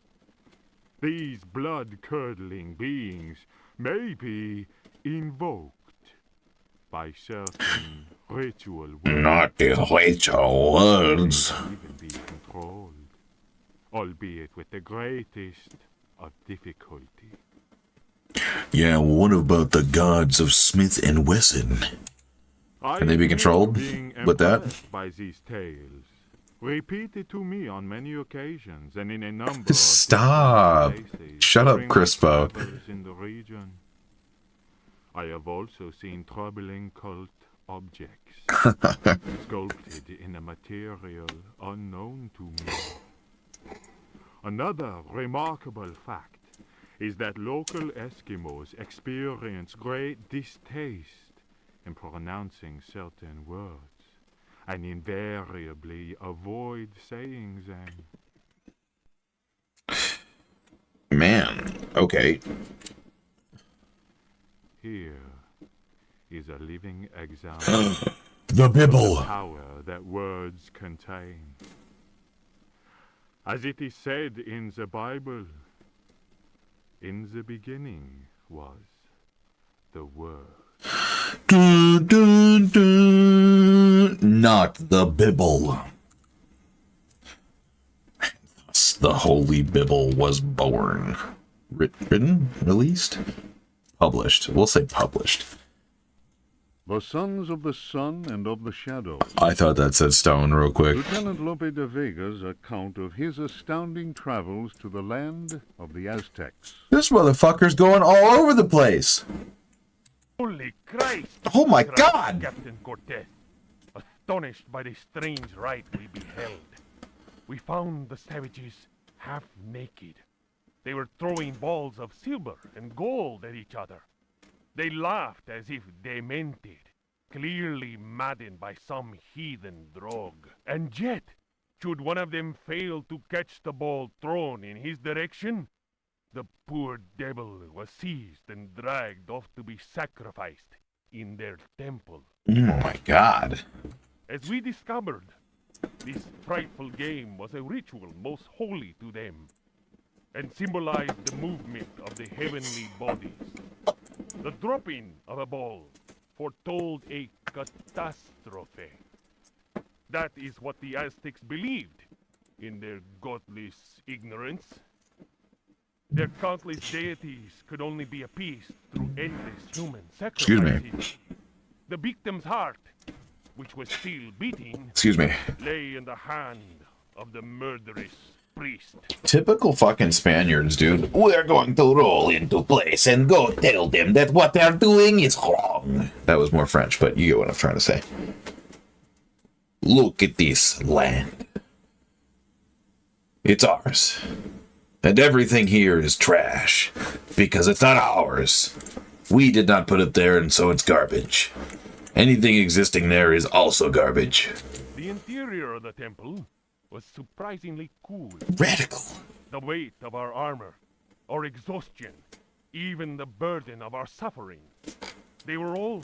[SPEAKER 8] These blood-curdling beings may be invoked by certain ritual words.
[SPEAKER 1] Not the ritual words.
[SPEAKER 8] They may even be controlled, albeit with the greatest of difficulty.
[SPEAKER 1] Yeah, what about the gods of Smith and Wesson? Can they be controlled with that?
[SPEAKER 8] By these tales, repeated to me on many occasions and in a number
[SPEAKER 1] Stop!
[SPEAKER 8] of places
[SPEAKER 1] Shut up,
[SPEAKER 8] during my
[SPEAKER 1] Crispo.
[SPEAKER 8] travels in the region. I have also seen troubling cult objects sculpted in a material unknown to me. Another remarkable fact is that local Eskimos experience great distaste in pronouncing certain words, and invariably avoid saying them.
[SPEAKER 1] Man, okay.
[SPEAKER 8] Here is a living example
[SPEAKER 1] The Bibble.
[SPEAKER 8] Power that words contain. As it is said in the Bible, in the beginning was the Word.
[SPEAKER 1] Dun, dun, dun. Not the Bibble. Thus the Holy Bibble was born. Written? Released? Published. We'll say published.
[SPEAKER 2] The Sons of the Sun and of the Shadow.
[SPEAKER 1] I thought that said stone real quick.
[SPEAKER 2] Lieutenant Lope de Vega's account of his astounding travels to the land of the Aztecs.
[SPEAKER 1] This motherfucker's going all over the place.
[SPEAKER 9] Holy Christ!
[SPEAKER 1] Oh my
[SPEAKER 9] cried
[SPEAKER 1] God!
[SPEAKER 9] Captain Cortez, astonished by the strange rite we beheld. We found the savages half naked. They were throwing balls of silver and gold at each other. They laughed as if demented, clearly maddened by some heathen drug. And yet, should one of them fail to catch the ball thrown in his direction, the poor devil was seized and dragged off to be sacrificed in their temple.
[SPEAKER 1] Oh my God.
[SPEAKER 9] As we discovered, this frightful game was a ritual most holy to them, and symbolized the movement of the heavenly bodies. The dropping of a ball foretold a catastrophe. That is what the Aztecs believed in their godless ignorance. Their countless deities could only be appeased through endless human
[SPEAKER 1] Excuse me.
[SPEAKER 9] sacrifices. The victim's heart, which was still beating,
[SPEAKER 1] Excuse me.
[SPEAKER 9] lay in the hand of the murderous priest.
[SPEAKER 1] Typical fucking Spaniards, dude. We're going to roll into place and go tell them that what they're doing is wrong. That was more French, but you get what I'm trying to say. Look at this land. It's ours. And everything here is trash. Because it's not ours. We did not put it there, and so it's garbage. Anything existing there is also garbage.
[SPEAKER 9] The interior of the temple was surprisingly cool.
[SPEAKER 1] Radical.
[SPEAKER 9] The weight of our armor, our exhaustion, even the burden of our suffering, they were all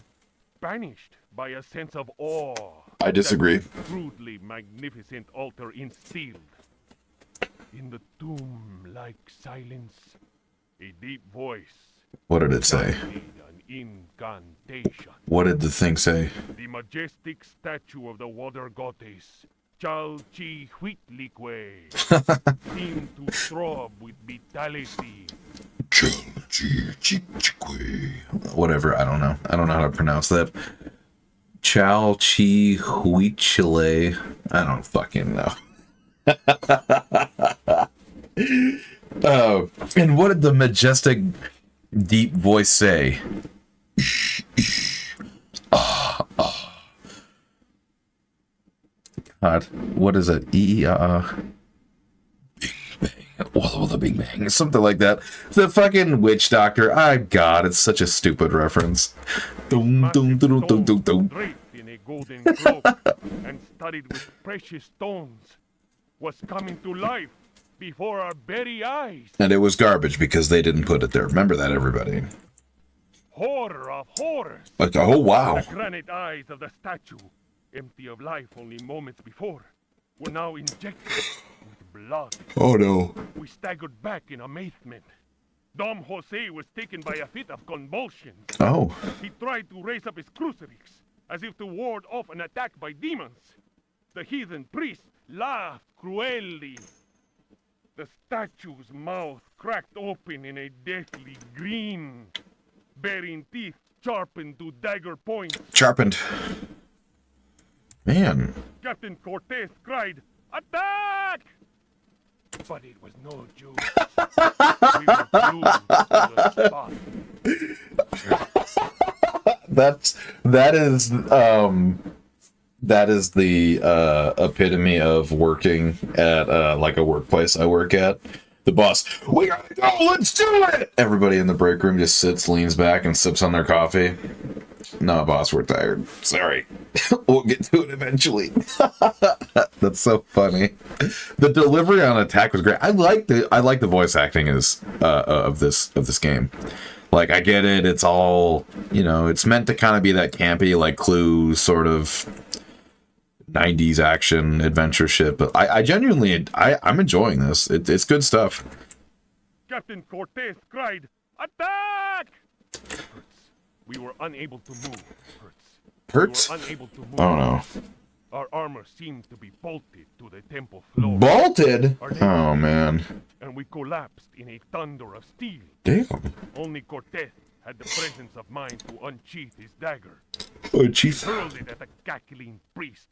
[SPEAKER 9] banished by a sense of awe.
[SPEAKER 1] I disagree.
[SPEAKER 9] That crudely magnificent altar instilled. In the tomb-like silence, a deep voice.
[SPEAKER 1] What did it say?
[SPEAKER 9] chanted an incantation.
[SPEAKER 1] What did the thing say?
[SPEAKER 9] The majestic statue of the water goddess, Chalchihuitlicue, seemed to throb with vitality.
[SPEAKER 1] Whatever, I don't know. I don't know how to pronounce that. Chalchihuitlicue. I don't fucking know. And what did the majestic deep voice say? God, what is it? Big Bang. Well, the Big Bang. Something like that. The fucking witch doctor. God, it's such a stupid reference. Dum, dum, dum, dum, dum, dum.
[SPEAKER 9] Draped in a golden cloak and studded with precious stones, was coming to life before our very eyes.
[SPEAKER 1] And it was garbage because they didn't put it there. Remember that, everybody.
[SPEAKER 9] Horror of horrors.
[SPEAKER 1] Like, oh, wow.
[SPEAKER 9] The granite eyes of the statue, empty of life only moments before, were now injected with blood.
[SPEAKER 1] Oh, no.
[SPEAKER 9] We staggered back in amazement. Dom Jose was taken by a fit of convulsions.
[SPEAKER 1] Oh.
[SPEAKER 9] He tried to raise up his crucifix, as if to ward off an attack by demons. The heathen priest laughed cruelly. The statue's mouth cracked open in a deathly grin, bearing teeth sharpened to dagger points.
[SPEAKER 1] Sharpened. Man.
[SPEAKER 9] Captain Cortez cried, "Attack!" But it was no joke. We were glued to the spot.
[SPEAKER 1] That is the epitome of working at like a workplace I work at. The boss, we gotta go, let's do it! Everybody in the break room just sits, leans back, and sips on their coffee. No, boss, we're tired. Sorry. We'll get to it eventually. That's so funny. The delivery on attack was great. I like the voice acting of this game. Like, I get it. It's all, you know, it's meant to kind of be that campy, like, Clue sort of 90s action adventure shit. But I genuinely, I'm enjoying this. It's good stuff.
[SPEAKER 9] Captain Cortez cried, "Attack!" We were unable to move.
[SPEAKER 1] Hurts?
[SPEAKER 9] We were unable to move.
[SPEAKER 1] Oh, no.
[SPEAKER 9] Our armor seemed to be bolted to the temple floor.
[SPEAKER 1] Bolted? Oh, man.
[SPEAKER 9] And we collapsed in a thunder of steel.
[SPEAKER 1] Damn.
[SPEAKER 9] Only Cortez had the presence of mind to unsheath his dagger.
[SPEAKER 1] Oh, jeez.
[SPEAKER 9] He hurled it at the cackling priest.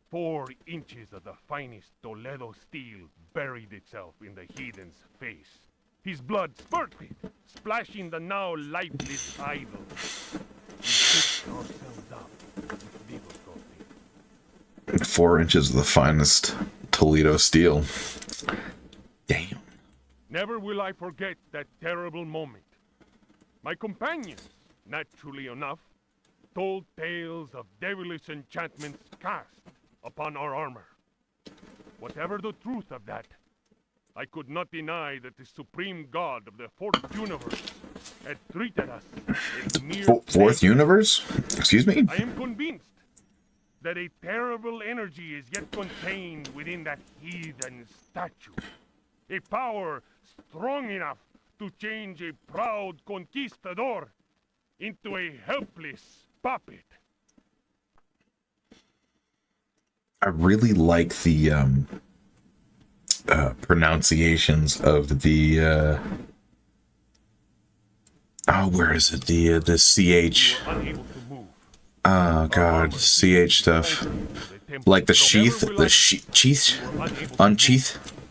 [SPEAKER 9] 4 inches of the finest Toledo steel buried itself in the heathen's face. His blood spurted, splashing the now lifeless idol. We picked ourselves up with difficulty.
[SPEAKER 1] 4 inches of the finest Toledo steel. Damn.
[SPEAKER 9] Never will I forget that terrible moment. My companions, naturally enough, told tales of devilish enchantments cast upon our armor. Whatever the truth of that, I could not deny that the supreme god of the fourth universe had treated us as mere
[SPEAKER 1] Fourth universe? Excuse me?
[SPEAKER 9] I am convinced that a terrible energy is yet contained within that heathen statue. A power strong enough to change a proud conquistador into a helpless puppet.
[SPEAKER 1] I really like the pronunciations of the where is it? The CH. Oh god, CH stuff. Like the sheath, sheath,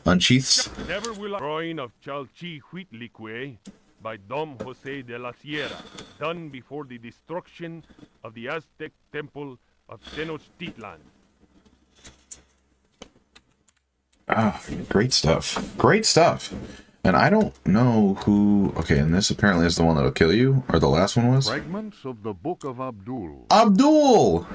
[SPEAKER 1] unsheaths.
[SPEAKER 9] Never will I drawing of Chalchihuitlicue by Dom Jose de la Sierra, done before the destruction of the Aztec temple of Tenochtitlan.
[SPEAKER 1] Oh, great stuff. Great stuff. And I don't know who... Okay, and this apparently is the one that'll kill you? Or the last one was?
[SPEAKER 2] Fragments of the Book of Abdul.
[SPEAKER 1] Abdul!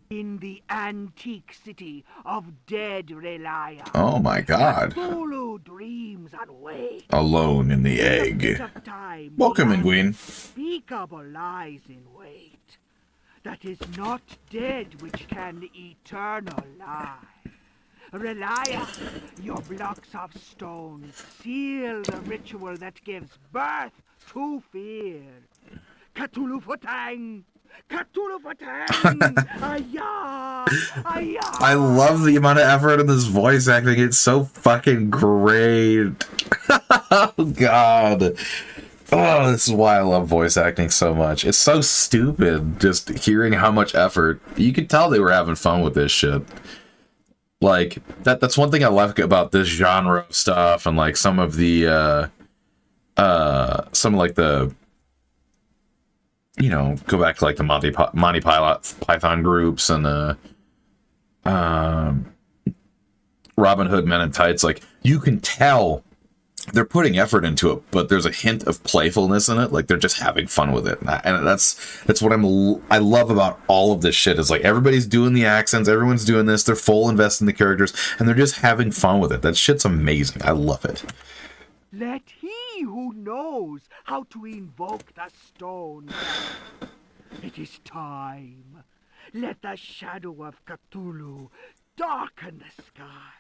[SPEAKER 10] In the antique city of dead Relaya.
[SPEAKER 1] Oh my god.
[SPEAKER 10] Cthulhu dreams and wakes.
[SPEAKER 1] Alone in the egg. Welcome, Ingween.
[SPEAKER 10] Unspeakable lies in wait. That is not dead which can eternal lie. Relaya, your blocks of stone seal the ritual that gives birth to fear. Cthulhu Futang! Cthulhu Futang! Aya! Aya!
[SPEAKER 1] I love the amount of effort in this voice acting. It's so fucking great. Oh god. Oh, this is why I love voice acting so much. It's so stupid just hearing how much effort. You could tell they were having fun with this shit. Like, that's one thing I like about this genre of stuff, and like some of the some of like the, you know, go back to like the Monty Python groups and Robin Hood Men in Tights. Like, you can tell they're putting effort into it, but there's a hint of playfulness in it. Like, they're just having fun with it, and that's what I love about all of this shit. Is like everybody's doing the accents, everyone's doing this, they're full invest in the characters, and they're just having fun with it. That shit's amazing. I love it.
[SPEAKER 10] Let he who knows how to invoke the stone. It is time. Let the shadow of Cthulhu darken the sky.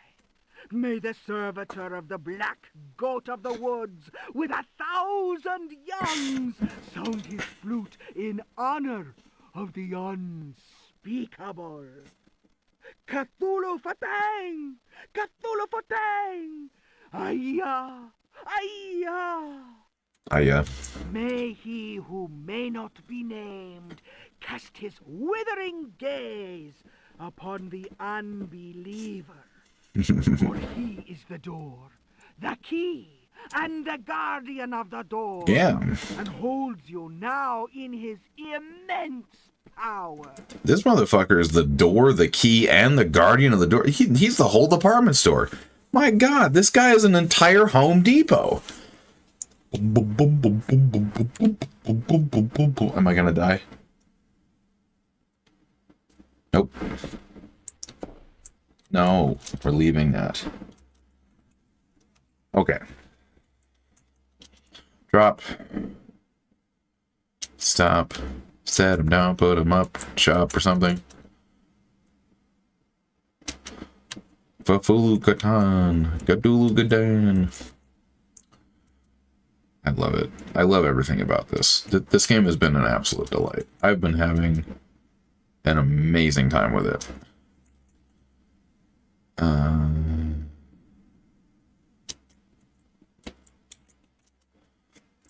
[SPEAKER 10] May the servitor of the black goat of the woods with 1,000 youngs sound his flute in honor of the unspeakable. Cthulhu Fatang! Cthulhu Fatang! Aya! Aya!
[SPEAKER 1] Aya.
[SPEAKER 10] May he who may not be named cast his withering gaze upon the unbeliever. For he is the door, the key, and the guardian of the door.
[SPEAKER 1] Yeah.
[SPEAKER 10] And holds you now in his immense power.
[SPEAKER 1] This motherfucker is the door, the key, and the guardian of the door. He's the whole department store. My god, this guy is an entire Home Depot. Am I gonna die? Nope. No, we're leaving that. Okay. Drop. Stop. Set him down, put him up, chop or something. Fafulu Katan. Gadulu Gadan. I love it. I love everything about this. This game has been an absolute delight. I've been having an amazing time with it.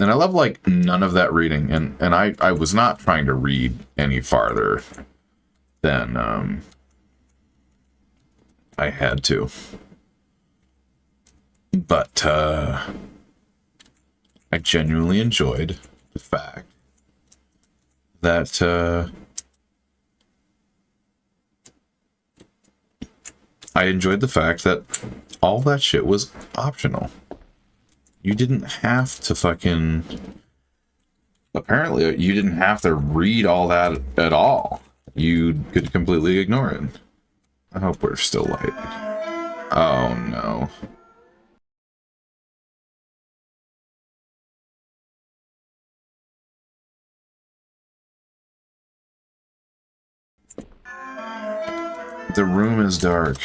[SPEAKER 1] And I love, like, none of that reading. And I was not trying to read any farther than I had to. But I genuinely enjoyed the fact that all that shit was optional. You didn't have to fucking... Apparently, you didn't have to read all that at all. You could completely ignore it. I hope we're still light. Oh, no. The room is dark.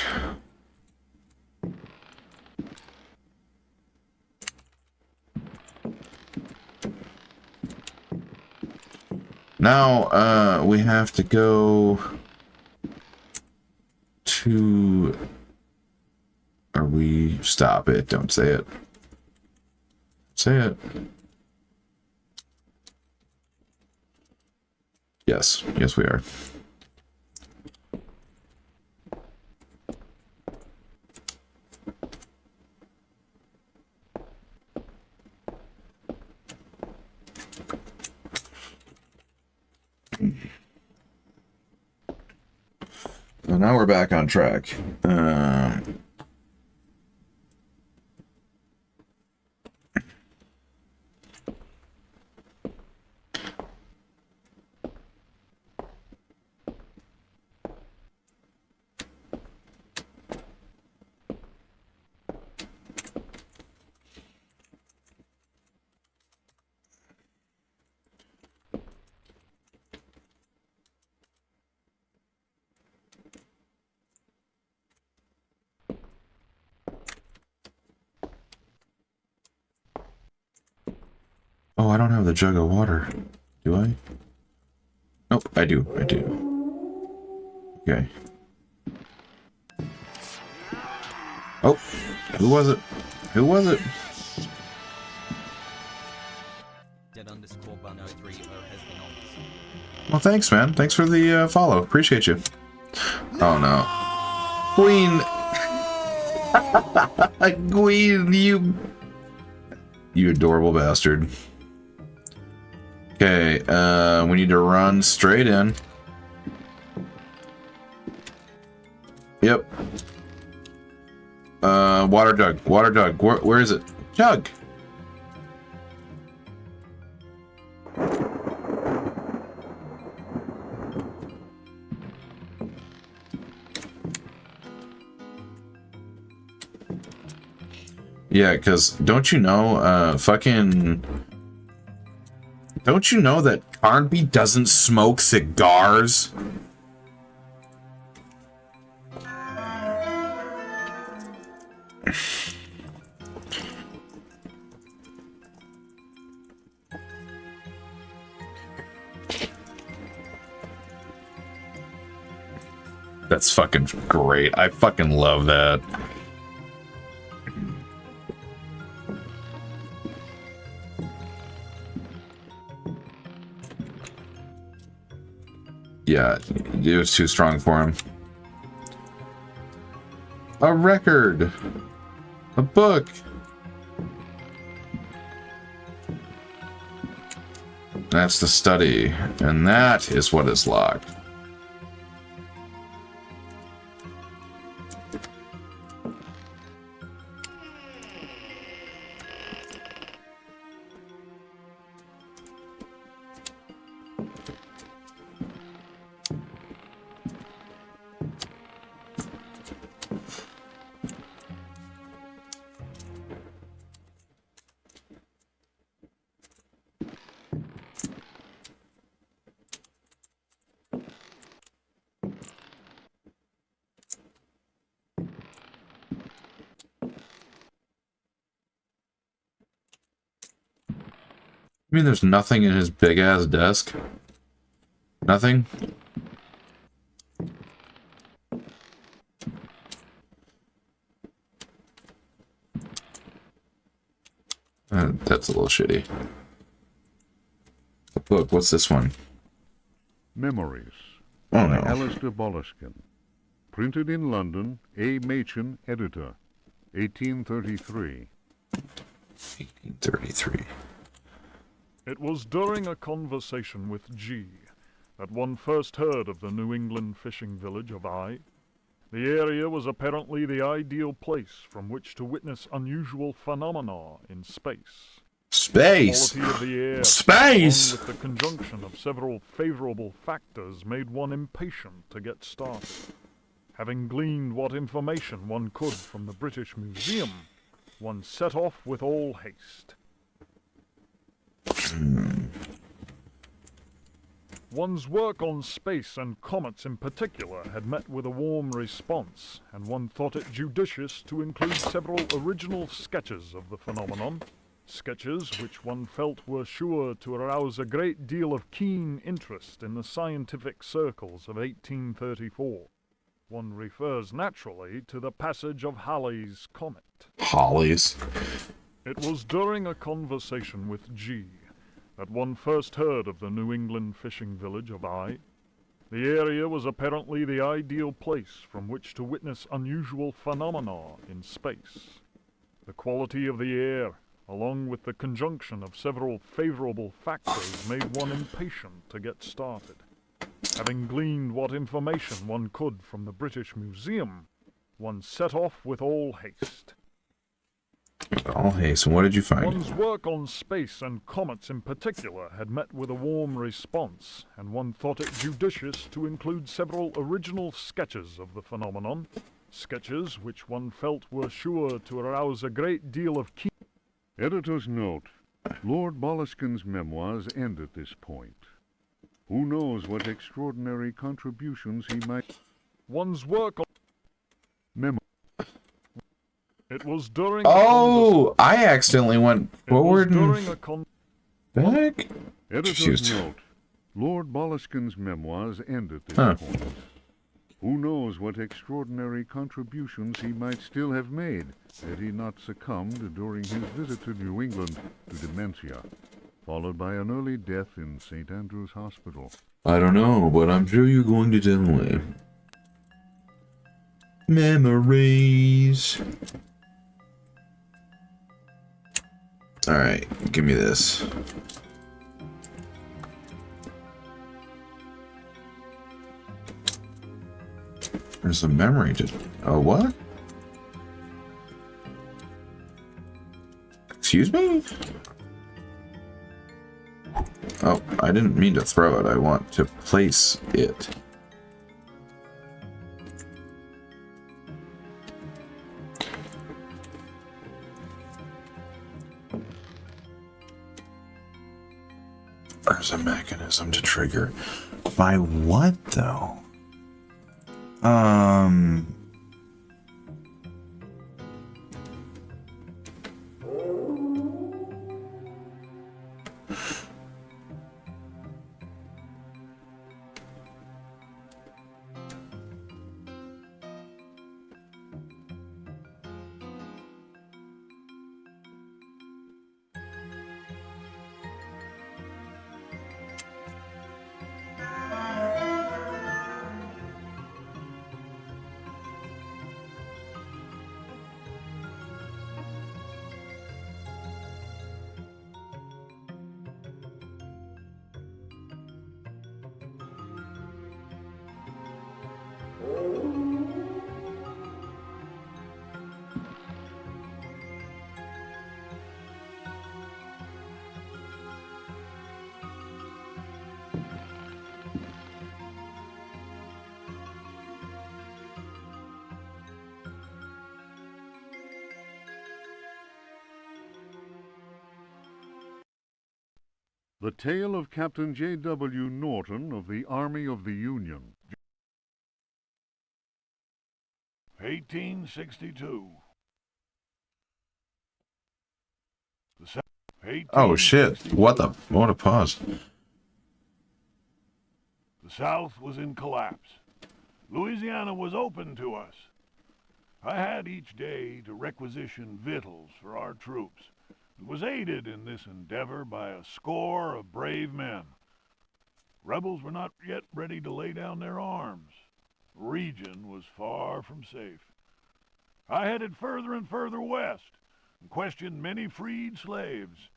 [SPEAKER 1] Now, we have to go to... Are we... Stop it. Don't say it. Say it. Yes. Yes, we are. So now we're back on track. Oh, I don't have the jug of water. Do I? Nope, I do. I do. Okay. Oh, who was it? Who was it? Well, thanks, man. Thanks for the follow. Appreciate you. Oh, no. Queen! Queen, you adorable bastard. Okay, we need to run straight in. Yep. Water jug. Water jug. Where is it? Jug! Yeah, because don't you know, don't you know that Carnby doesn't smoke cigars? That's fucking great. I fucking love that. Yeah, it was too strong for him. A record! A book! That's the study, and that is what is locked. I mean, there's nothing in his big-ass desk? Nothing? That's a little shitty. The book, what's this one?
[SPEAKER 2] Memories
[SPEAKER 1] Oh,
[SPEAKER 2] by
[SPEAKER 1] no.
[SPEAKER 2] Alistair Boleskine. Printed in London, A. Machin, editor, 1833.
[SPEAKER 1] 1833.
[SPEAKER 11] It was during a conversation with G that one first heard of the New England fishing village of I. The area was apparently the ideal place from which to witness unusual phenomena in space.
[SPEAKER 1] Space!
[SPEAKER 11] The quality of the air,
[SPEAKER 1] Space!
[SPEAKER 11] along with the conjunction of several favorable factors, made one impatient to get started. Having gleaned what information one could from the British Museum, one set off with all haste. One's work on space and comets in particular had met with a warm response, and one thought it judicious to include several original sketches of the phenomenon, sketches which one felt were sure to arouse a great deal of keen interest in the scientific circles of 1834. One refers naturally to the passage of Halley's comet.
[SPEAKER 1] Halley's.
[SPEAKER 11] It was during a conversation with G that one first heard of the New England fishing village of I. The area was apparently the ideal place from which to witness unusual phenomena in space. The quality of the air, along with the conjunction of several favorable factors, made one impatient to get started. Having gleaned what information one could from the British Museum, one set off with all haste.
[SPEAKER 1] All haste. And what did you find?
[SPEAKER 11] One's work on space and comets in particular had met with a warm response, and one thought it judicious to include several original sketches of the phenomenon, sketches which one felt were sure to arouse a great deal of keen...
[SPEAKER 2] Editor's note. Lord Boleskine's memoirs end at this point. Who knows what extraordinary contributions he might...
[SPEAKER 11] One's work on...
[SPEAKER 2] Memo.
[SPEAKER 11] It was during...
[SPEAKER 1] Oh! I accidentally went forward and back?
[SPEAKER 2] Editor's
[SPEAKER 1] Shoot.
[SPEAKER 2] note. Lord Boleskine's memoirs end at this point. Who knows what extraordinary contributions he might still have made had he not succumbed during his visit to New England to dementia, followed by an early death in St. Andrew's Hospital.
[SPEAKER 1] I don't know, but I'm sure you're going to tell me. Memories. Alright, give me this. There's a memory to... Oh, what? Excuse me? Oh, I didn't mean to throw it. I want to place it. There's a mechanism to trigger. By what, though?
[SPEAKER 2] The Tale of Captain J.W. Norton of the Army of the Union.
[SPEAKER 5] 1862.
[SPEAKER 1] Oh shit! What a pause.
[SPEAKER 2] The South was in collapse. Louisiana was open to us. I had each day to requisition victuals for our troops, and was aided in this endeavor by a score of brave men. Rebels were not yet ready to lay down their arms. The region was far from safe. I headed further and further west, and questioned many freed slaves.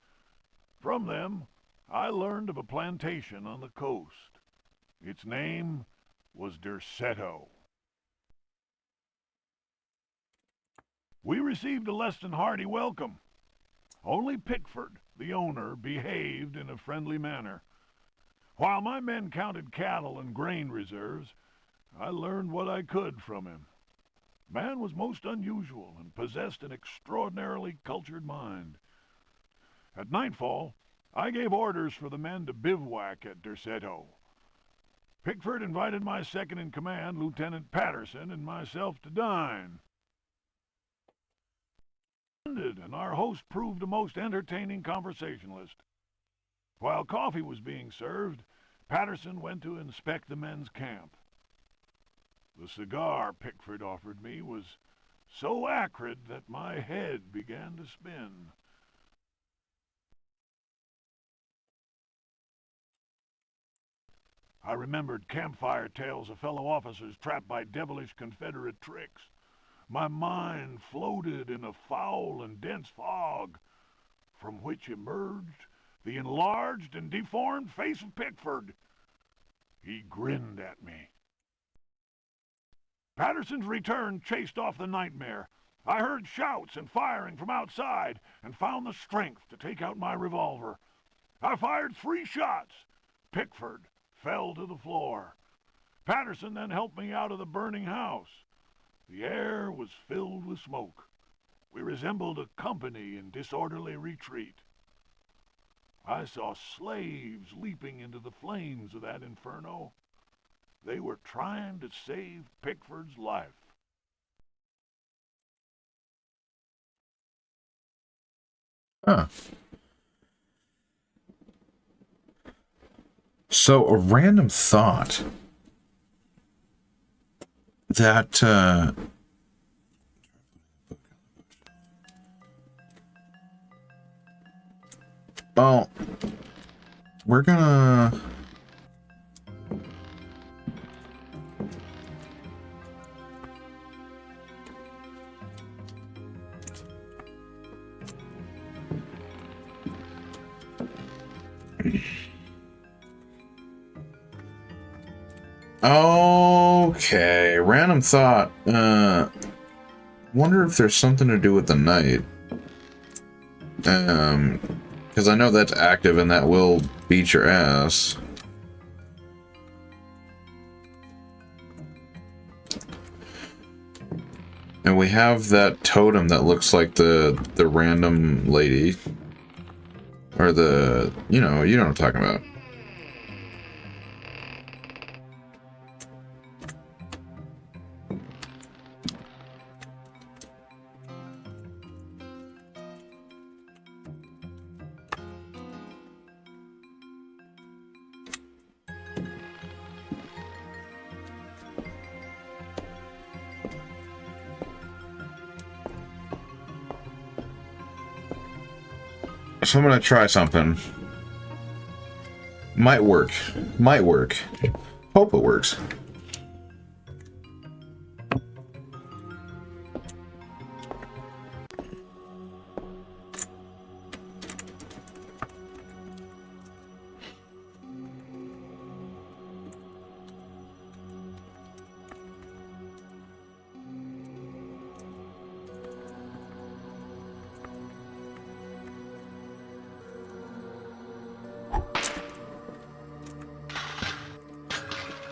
[SPEAKER 2] From them, I learned of a plantation on the coast. Its name was Derceto. We received a less than hearty welcome. Only Pickford, the owner, behaved in a friendly manner. While my men counted cattle and grain reserves, I learned what I could from him. Man was most unusual and possessed an extraordinarily cultured mind. At nightfall, I gave orders for the men to bivouac at Derceto. Pickford invited my second-in-command, Lieutenant Patterson, and myself to dine. And our host proved a most entertaining conversationalist. While coffee was being served, Patterson went to inspect the men's camp. The cigar Pickford offered me was so acrid that my head began to spin. I remembered campfire tales of fellow officers trapped by devilish Confederate tricks. My mind floated in a foul and dense fog, from which emerged the enlarged and deformed face of Pickford. He grinned at me. Patterson's return chased off the nightmare. I heard shouts and firing from outside and found the strength to take out my revolver. I fired 3 shots. Pickford fell to the floor. Patterson then helped me out of the burning house. The air was filled with smoke. We resembled a company in disorderly retreat. I saw slaves leaping into the flames of that inferno. They were trying to save Pickford's life.
[SPEAKER 1] Huh. So, a random thought that, well, we're gonna... Okay, random thought. Wonder if there's something to do with the night. Because I know that's active and that will beat your ass. And we have that totem that looks like the random lady. Or the, you know what I'm talking about. So I'm gonna try something. Might work. Might work. Hope it works.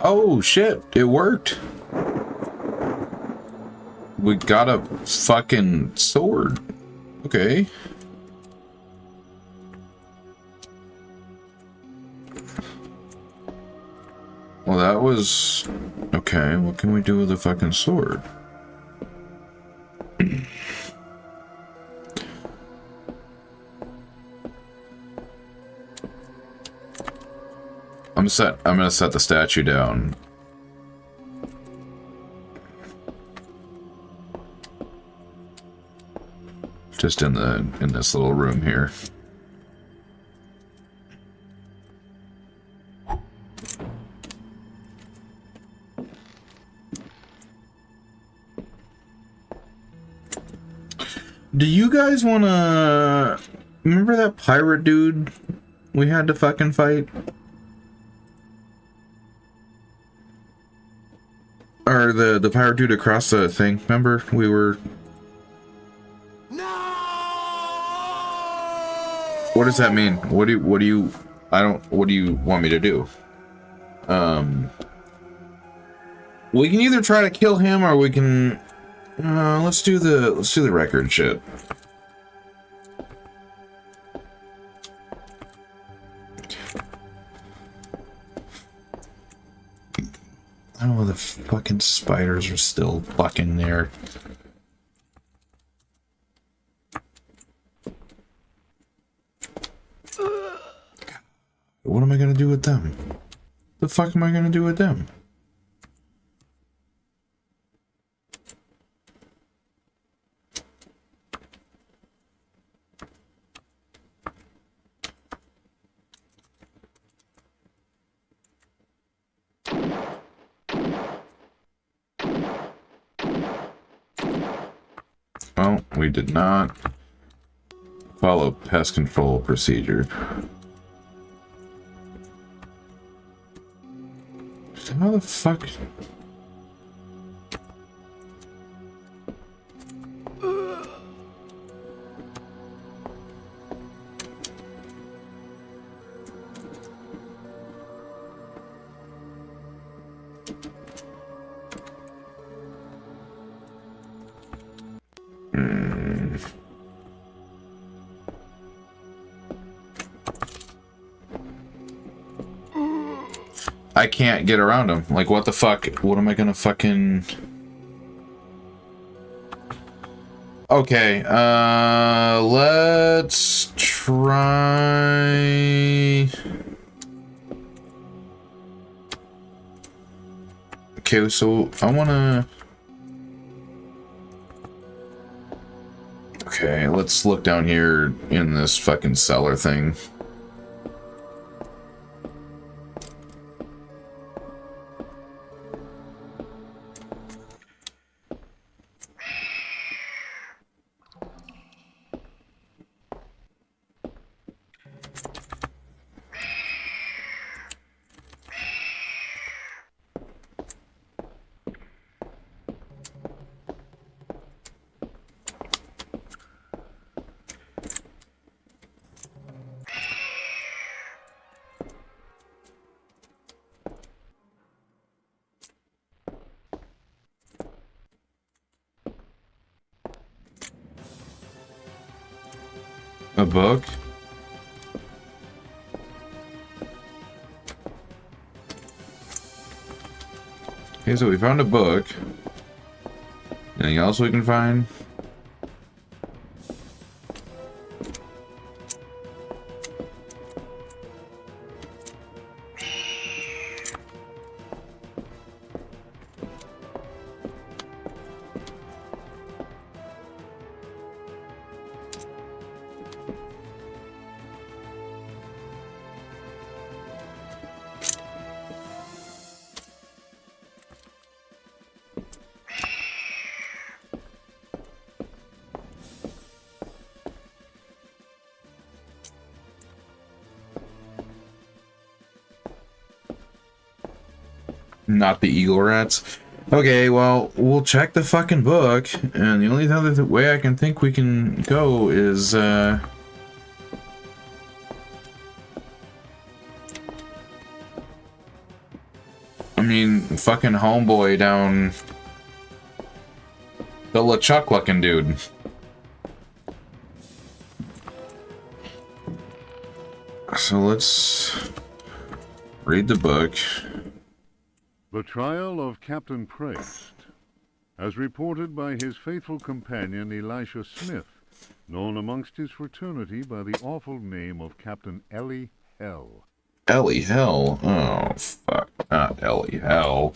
[SPEAKER 1] Oh shit, it worked. We got a fucking sword. Okay. Well, that was... Okay, what can we do with a fucking sword? I'm gonna set the statue down. Just in this little room here. Do you guys wanna remember that pirate dude we had to fucking fight? Or the pirate dude across the thing? Remember we were. What does that mean? What do you want me to do? We can either try to kill him or we can let's do the record shit. Oh, the fucking spiders are still fucking there. What am I gonna do with them? The fuck am I gonna do with them? Well, we did not follow pest control procedure. How the fuck? I can't get around him. Like, what the fuck? What am I gonna fucking... Okay, let's try... Okay, so I wanna... Okay, let's look down here in this fucking cellar thing. A book? Okay, so we found a book. Anything else we can find? Not the eagle rats. Okay, well, we'll check the fucking book, and the only other way I can think we can go is, I mean, fucking homeboy down... The LeChuck looking dude. So let's read the book.
[SPEAKER 2] The Trial of Captain Priest, as reported by his faithful companion Elisha Smith, known amongst his fraternity by the awful name of Captain Ellie Hell.
[SPEAKER 1] Ellie Hell. Oh, fuck. Not Ellie Hell.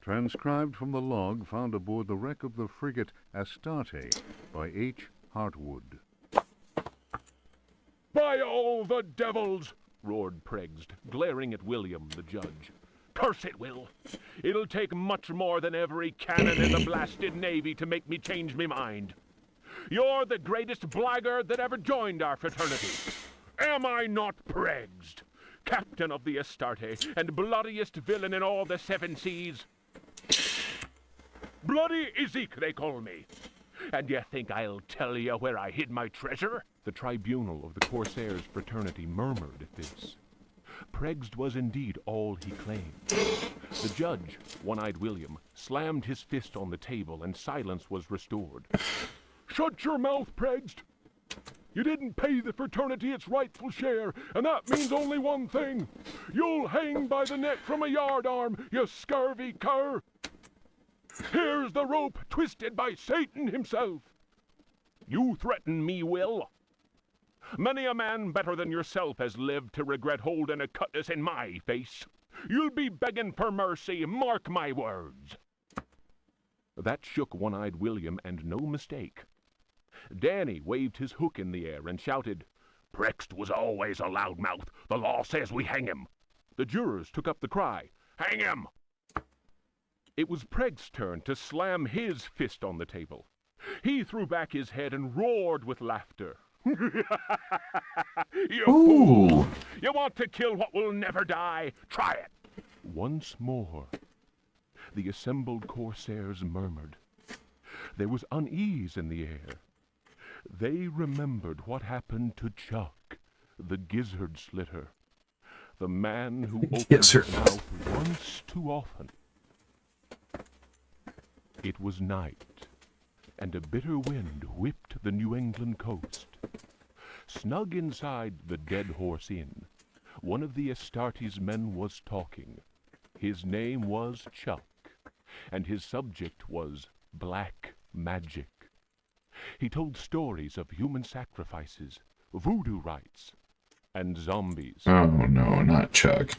[SPEAKER 2] Transcribed from the log found aboard the wreck of the frigate Astarte by H. Hartwood.
[SPEAKER 9] By all the devils! Roared Pregged, glaring at William, the judge. Curse it, Will. It'll take much more than every cannon in the blasted navy to make me change me mind. You're the greatest blackguard that ever joined our fraternity. Am I not Pregged, captain of the Astarte and bloodiest villain in all the 7 seas? Bloody Ezek, they call me. And you think I'll tell you where I hid my treasure? The tribunal of the Corsairs fraternity murmured at this. Pregged was indeed all he claimed. The judge, One-Eyed William, slammed his fist on the table and silence was restored. Shut your mouth, Pregged! You didn't pay the fraternity its rightful share, and that means only one thing. You'll hang by the neck from a yardarm, you scurvy cur! Here's the rope twisted by Satan himself. You threaten me, Will? Many a man better than yourself has lived to regret holding a cutlass in my face. You'll be begging for mercy, mark my words. That shook One-Eyed William, and no mistake. Danny waved his hook in the air and shouted, Prext was always a loudmouth. The law says we hang him. The jurors took up the cry, Hang him! It was Pregg's turn to slam his fist on the table. He threw back his head and roared with laughter. You fool! You want to kill what will never die? Try it! Once more, the assembled Corsairs murmured. There was unease in the air. They remembered what happened to Chuck, the gizzard slitter, the man who opened his mouth once too often. It was night, and a bitter wind whipped the New England coast. Snug inside the Dead Horse Inn, one of the Astarte's men was talking. His name was Chuck, and his subject was black magic. He told stories of human sacrifices, voodoo rites, and zombies.
[SPEAKER 1] Oh no, not Chuck.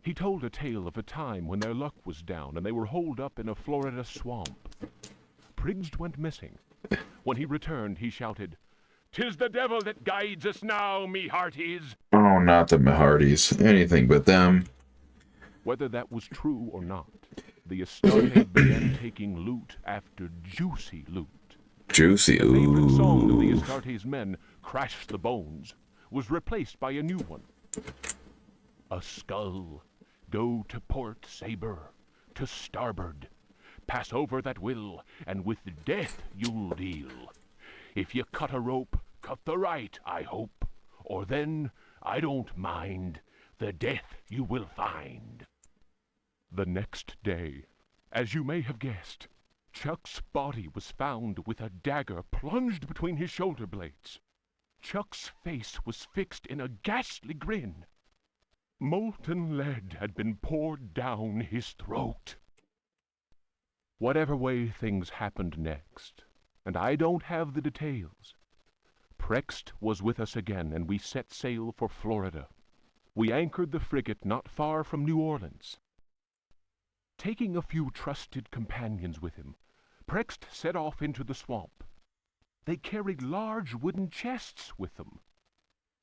[SPEAKER 9] He told a tale of a time when their luck was down and they were holed up in a Florida swamp. Prigged went missing. When he returned, he shouted, "'Tis the devil that guides us now, me hearties!"
[SPEAKER 1] Oh, not the Mahardis. Anything but them.
[SPEAKER 9] Whether that was true or not, the Astarte began taking loot after juicy loot.
[SPEAKER 1] Juicy,
[SPEAKER 9] The favorite song of the
[SPEAKER 1] ooh.
[SPEAKER 9] Astarte's men, Crash the Bones, was replaced by a new one. A skull, go to port saber, to starboard. Pass over that will, and with death you'll deal. If you cut a rope, cut the right, I hope. Or then, I don't mind, the death you will find. The next day, as you may have guessed, Chuck's body was found with a dagger plunged between his shoulder blades. Chuck's face was fixed in a ghastly grin. Molten lead had been poured down his throat. Whatever way things happened next, and I don't have the details, Prext was with us again, and we set sail for Florida. We anchored the frigate not far from New Orleans. Taking a few trusted companions with him, Prext set off into the swamp. They carried large wooden chests with them.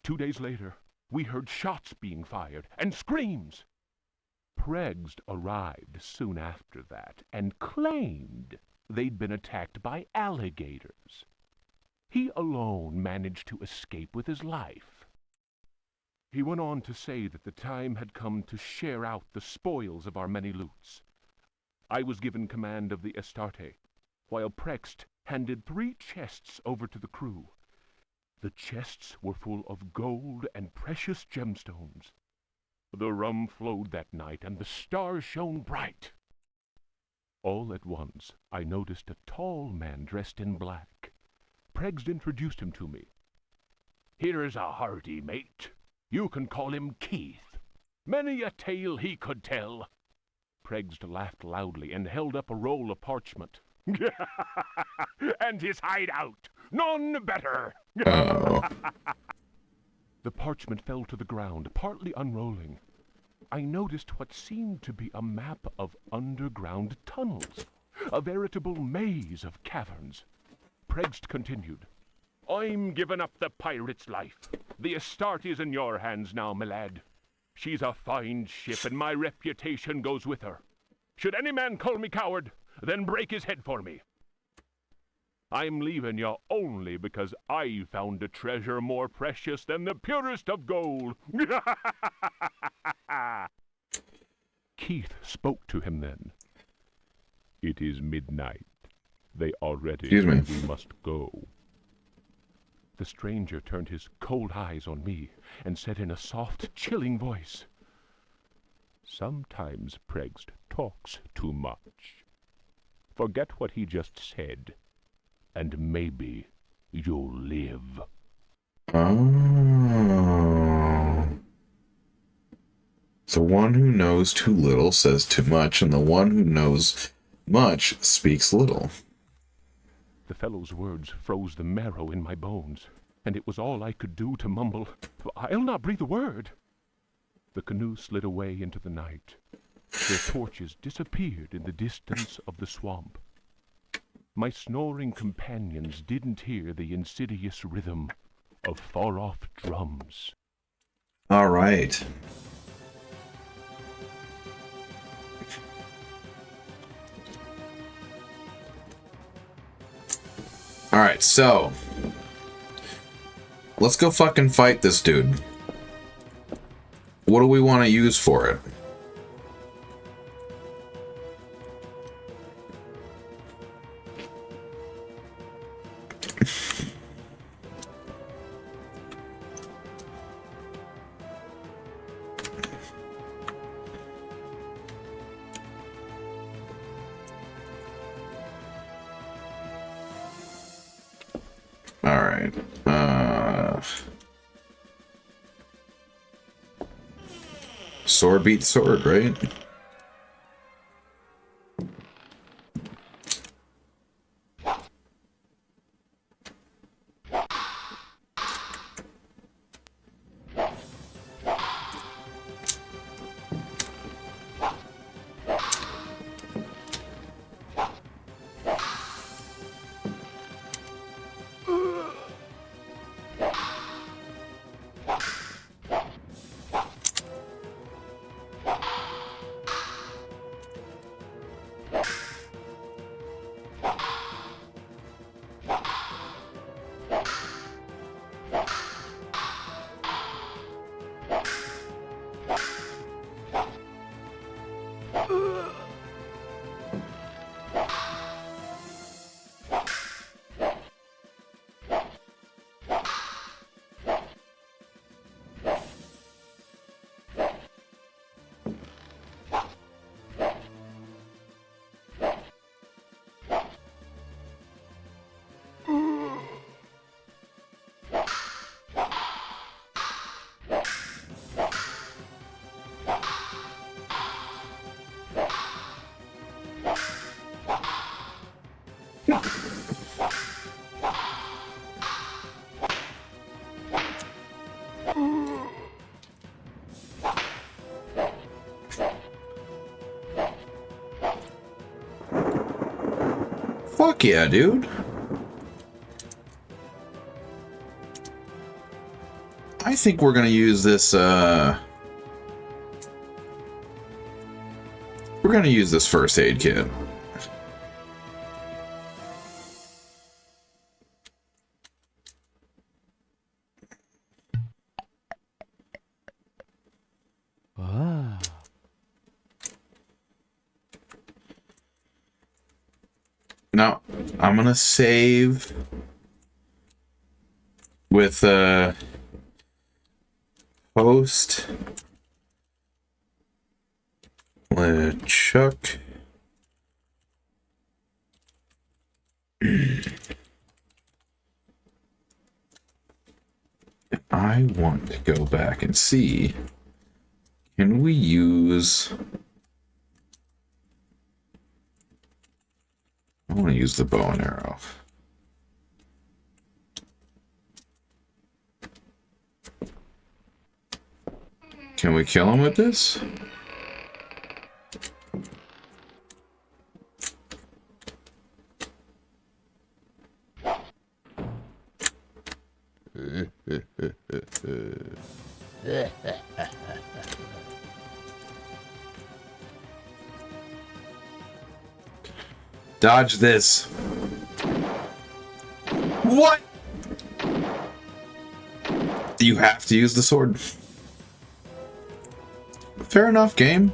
[SPEAKER 9] 2 days later, we heard shots being fired and screams. Pregged arrived soon after that and claimed they'd been attacked by alligators. He alone managed to escape with his life. He went on to say that the time had come to share out the spoils of our many loots. I was given command of the Astarte, while Prext handed 3 chests over to the crew. The chests were full of gold and precious gemstones. The rum flowed that night, and the stars shone bright. All at once, I noticed a tall man dressed in black. Pregged introduced him to me. "Here's a hearty mate. You can call him Keith. Many a tale he could tell." Pregged laughed loudly and held up a roll of parchment. "And his hideout, none better."
[SPEAKER 1] Oh.
[SPEAKER 6] The parchment fell to the ground, partly unrolling. I noticed what seemed to be a map of underground tunnels, a veritable maze of caverns. Pregst continued. I'm giving up the pirate's life. The Astarte is in your hands now, my lad. She's a fine ship, and my reputation goes with her. Should any man call me coward, then break his head for me. I'm leaving you only because I found a treasure more precious than the purest of gold. Keith spoke to him then. It is midnight. They are ready.
[SPEAKER 1] Excuse me.
[SPEAKER 6] We must go. The stranger turned his cold eyes on me and said in a soft, chilling voice, Sometimes Pregst talks too much. Forget what he just said, and maybe you'll live.
[SPEAKER 1] Oh. The one who knows too little says too much, and the one who knows much speaks little.
[SPEAKER 6] The fellow's words froze the marrow in my bones, and it was all I could do to mumble, I'll not breathe a word. The canoe slid away into the night. Their torches disappeared in the distance of the swamp. My snoring companions didn't hear the insidious rhythm of far-off drums.
[SPEAKER 1] All right. All right, so let's go fucking fight this dude. What do we want to use for it? All right. Sword beats sword, right? Fuck yeah, dude. I think we're gonna use this, we're gonna use this first aid kit. Now, I'm gonna save with post LeChuck. I want to go back and see, can we use, I want to use the bow and arrow. Can we kill him with this? Dodge this. What? You have to use the sword. Fair enough, game.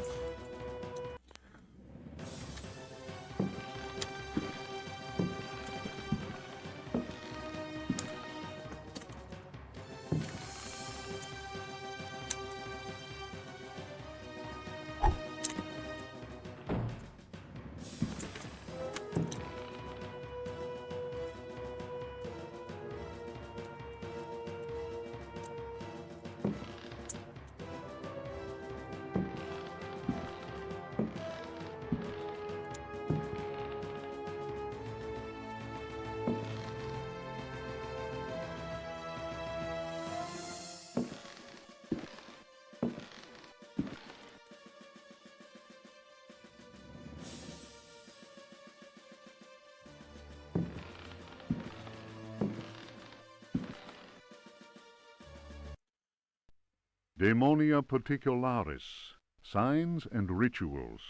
[SPEAKER 2] Daemonia Particularis, Signs and Rituals,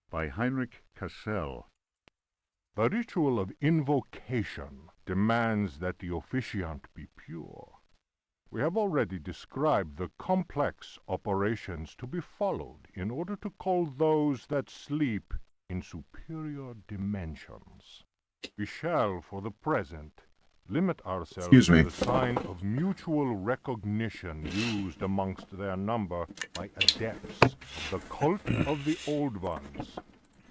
[SPEAKER 2] by Heinrich Cassel. The ritual of invocation demands that the officiant be pure. We have already described the complex operations to be followed in order to call those that sleep in superior dimensions. We shall, for the present, limit ourselves to the sign of mutual recognition used amongst their number by adepts of the cult of the Old Ones.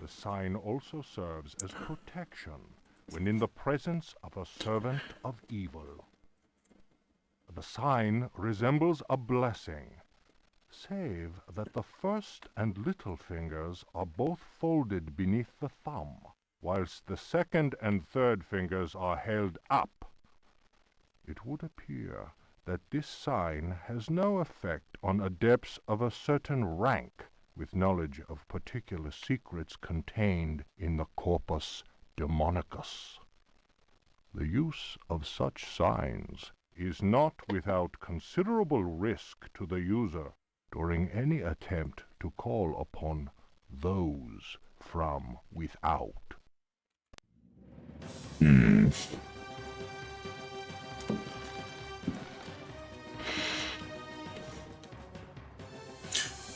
[SPEAKER 2] The sign also serves as protection when in the presence of a servant of evil. The sign resembles a blessing, save that the first and little fingers are both folded beneath the thumb, whilst the second and third fingers are held up. It would appear that this sign has no effect on adepts of a certain rank with knowledge of particular secrets contained in the corpus demonicus. The use of such signs is not without considerable risk to the user during any attempt to call upon those from without.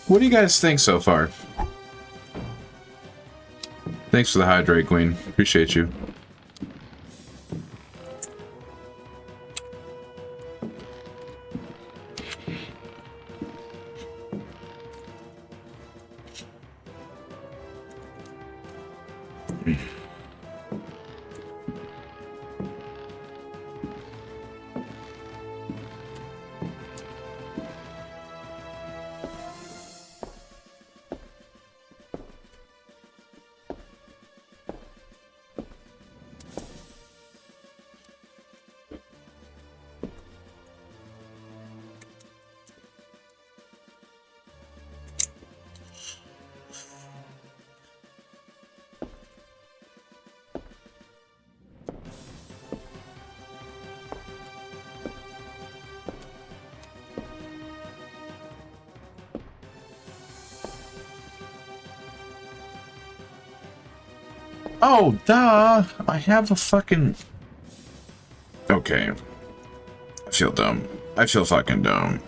[SPEAKER 1] What do you guys think so far? Thanks for the hydrate, Queen. Appreciate you. Oh, duh! I have a fucking... Okay. I feel dumb. I feel fucking dumb.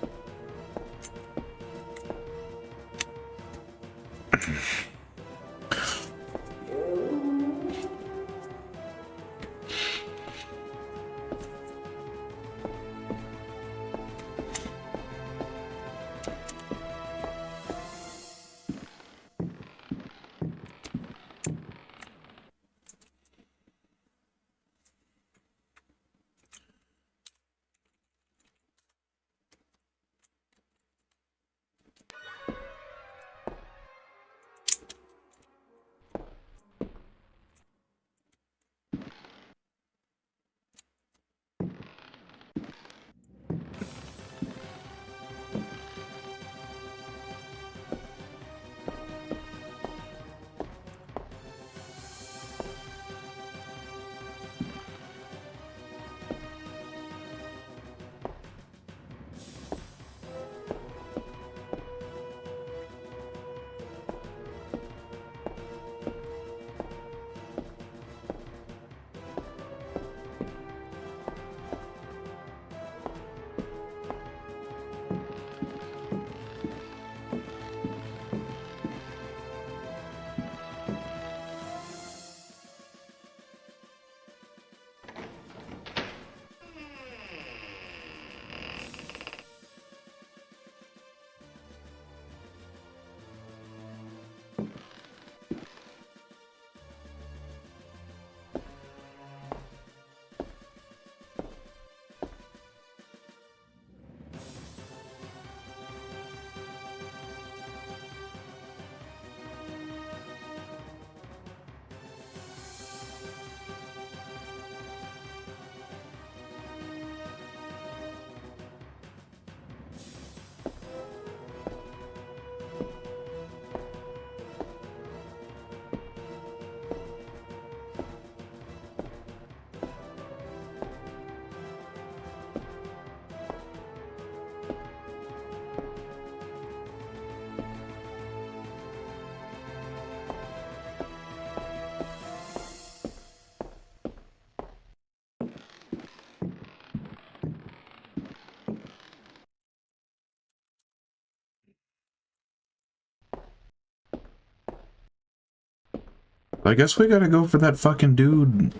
[SPEAKER 1] I guess we gotta go for that fucking dude.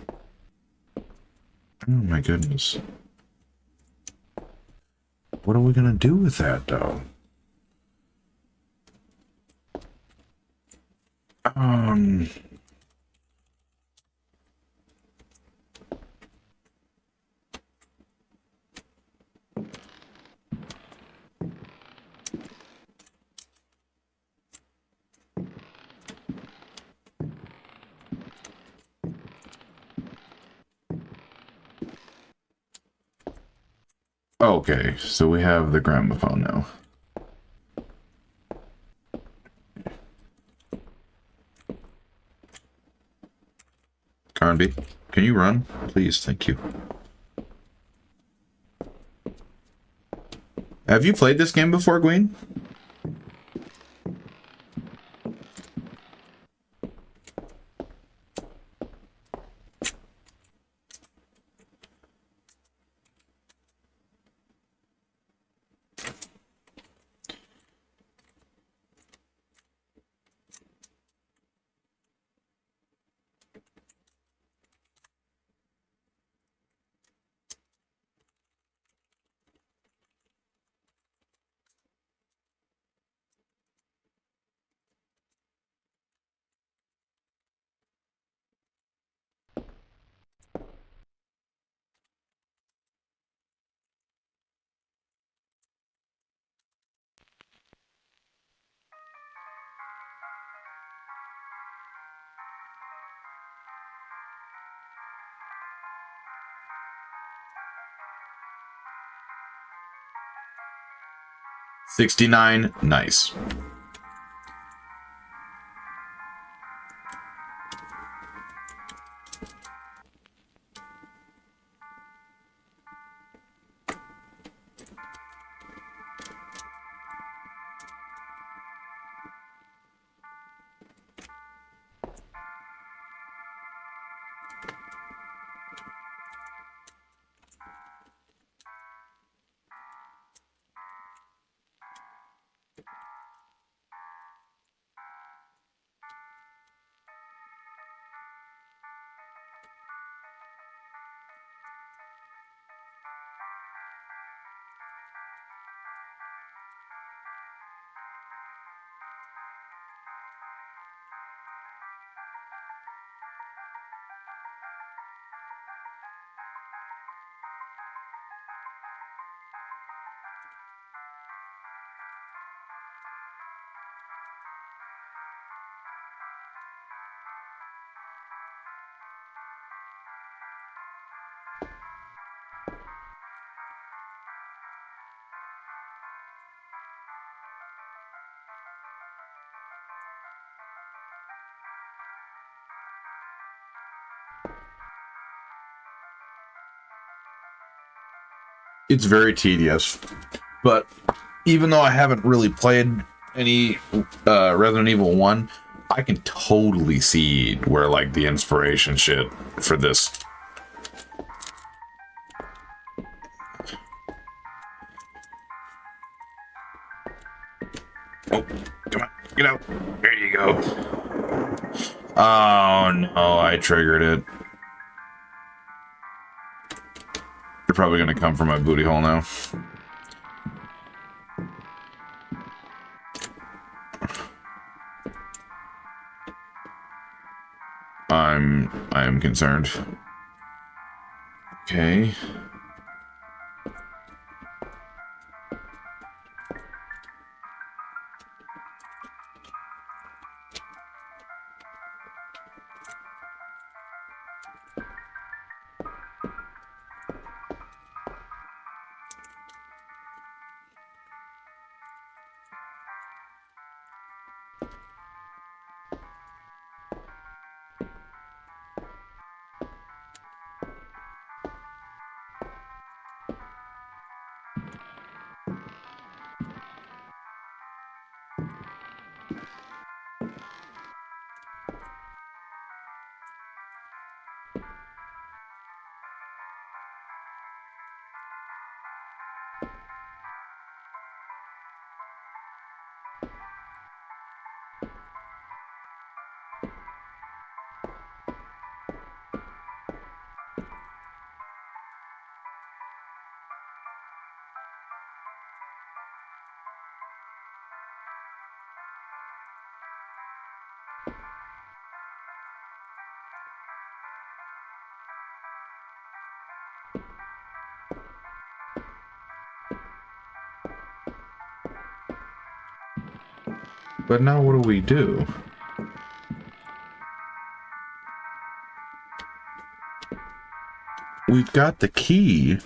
[SPEAKER 1] Oh my goodness. What are we gonna do with that, though? Okay, so we have the gramophone now. Carnby, can you run? Please, thank you. Have you played this game before, Gwen? $69, nice. It's very tedious, but even though I haven't really played any Resident Evil 1, I can totally see where, like, the inspiration shit for this. Oh, come on, get out. There you go. Oh no, I triggered it. You're probably gonna come for my booty hole now. I am concerned. Okay. But now what do we do? We've got the key.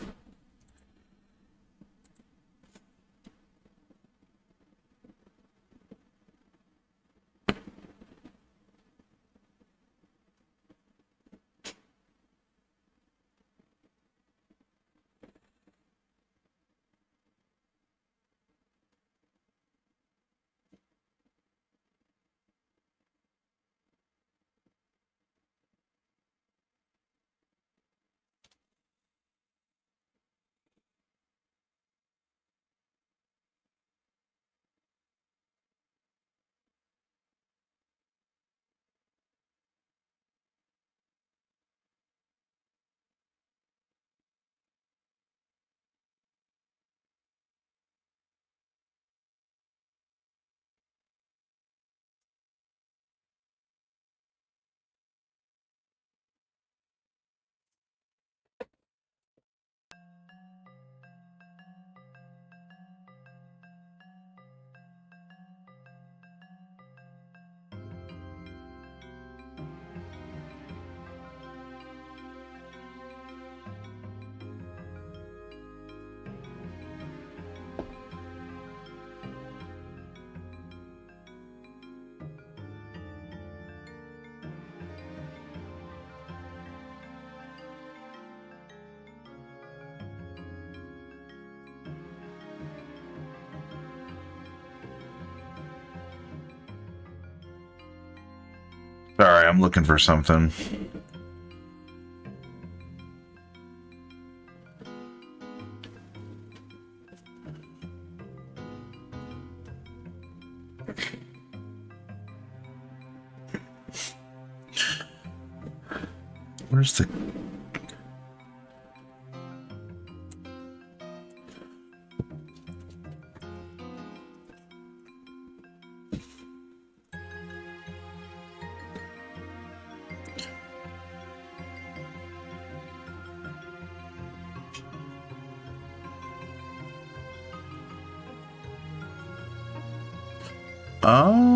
[SPEAKER 1] Sorry, I'm looking for something. Where's the... Oh.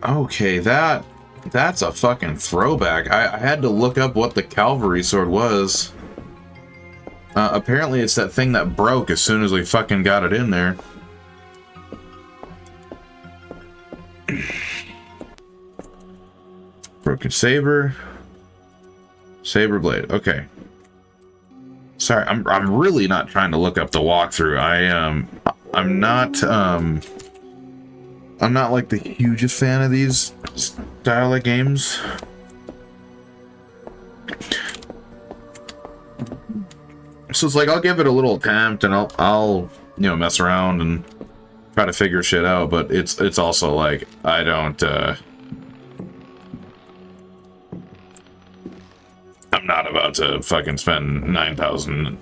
[SPEAKER 1] Okay, that's a fucking throwback. I had to look up what the cavalry sword was. Apparently it's that thing that broke as soon as we fucking got it in there. Broken saber. Saber blade. Okay. Sorry, I'm really not trying to look up the walkthrough. I'm not like the hugest fan of these style of games. So it's like I'll give it a little attempt and I'll mess around and try to figure shit out, but it's also like I don't I'm not about to fucking spend 9,000,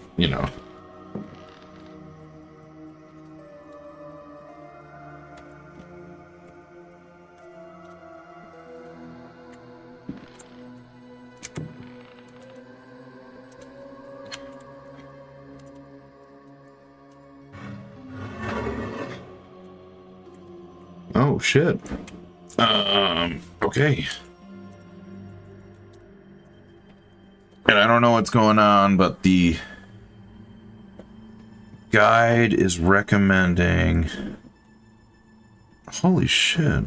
[SPEAKER 1] Oh shit. Okay. And I don't know what's going on, but the guide is recommending... Holy shit.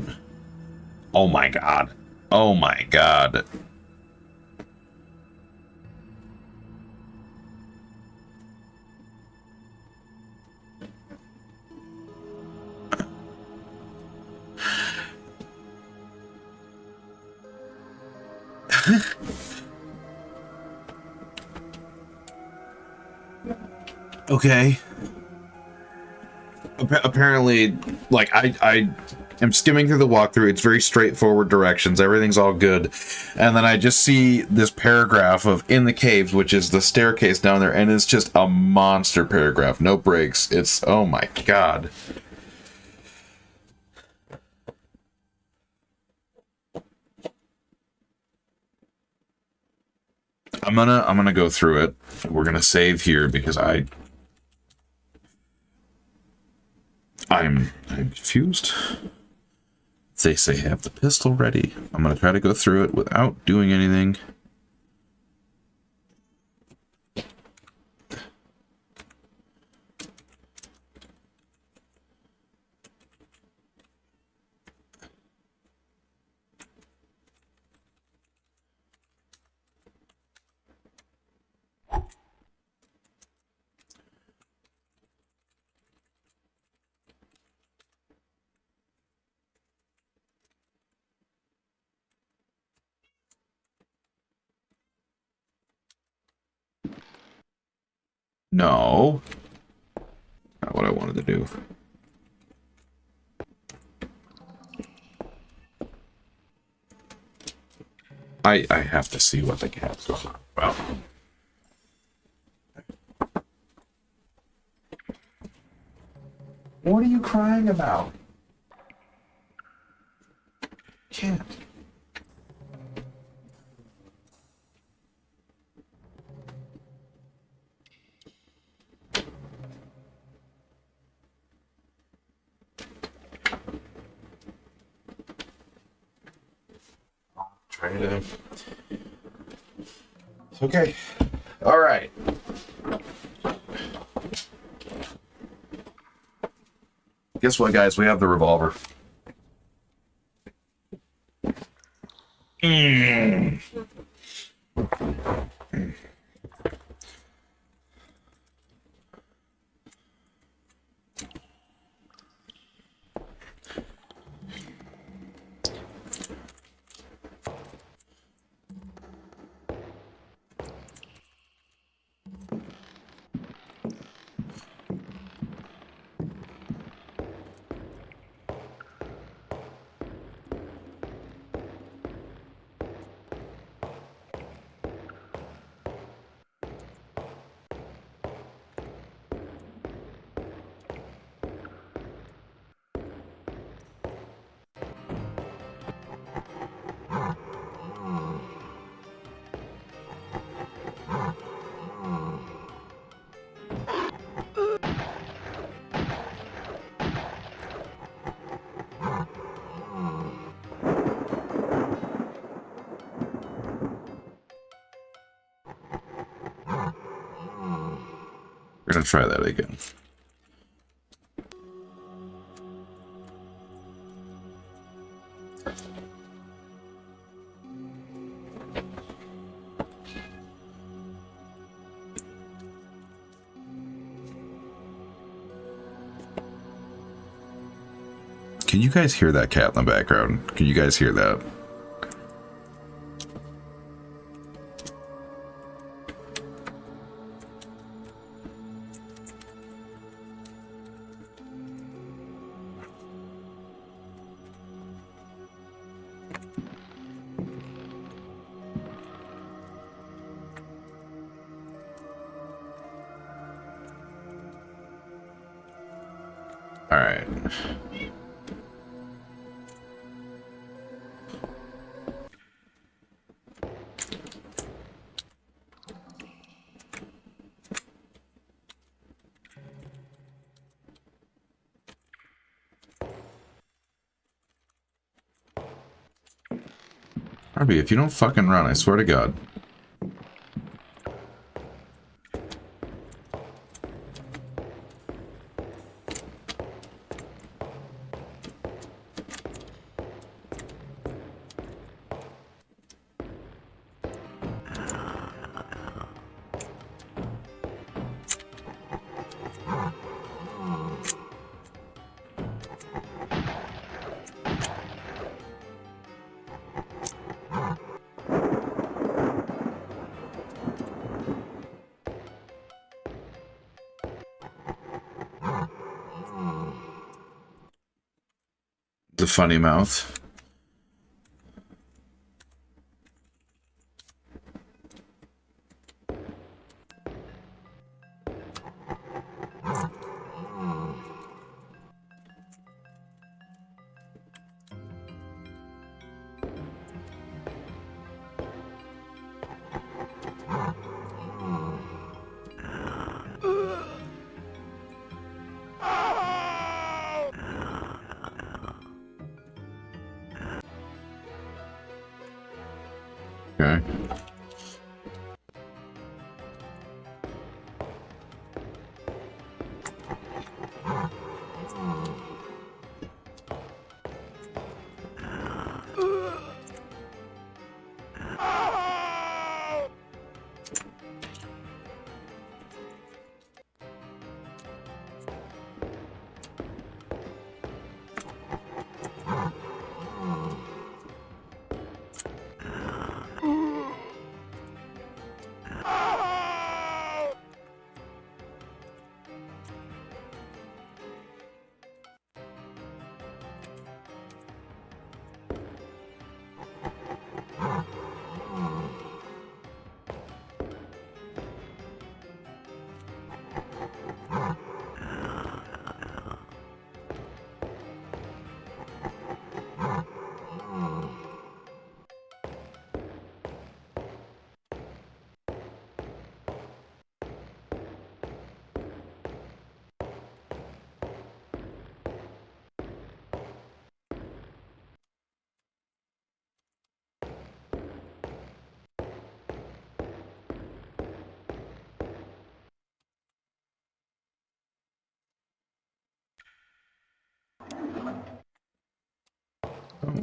[SPEAKER 1] Oh my god. Oh my god. Okay. Apparently, like, I am skimming through the walkthrough. It's very straightforward directions. Everything's all good. And then I just see this paragraph of in the caves, which is the staircase down there, and it's just a monster paragraph. No breaks. It's, oh my god. I'm gonna go through it. We're gonna save here because I I'm confused. They say have the pistol ready. I'm gonna try to go through it without doing anything. No. Not what I wanted to do. I have to see what the cat's going on about. What are you crying about? Can't. Try to. Okay. All right. Guess what, guys? We have the revolver. We're gonna try that again. Can you guys hear that cat in the background? Can you guys hear that? All right. Harvey, if you don't fucking run, I swear to God. The funny mouth. Okay.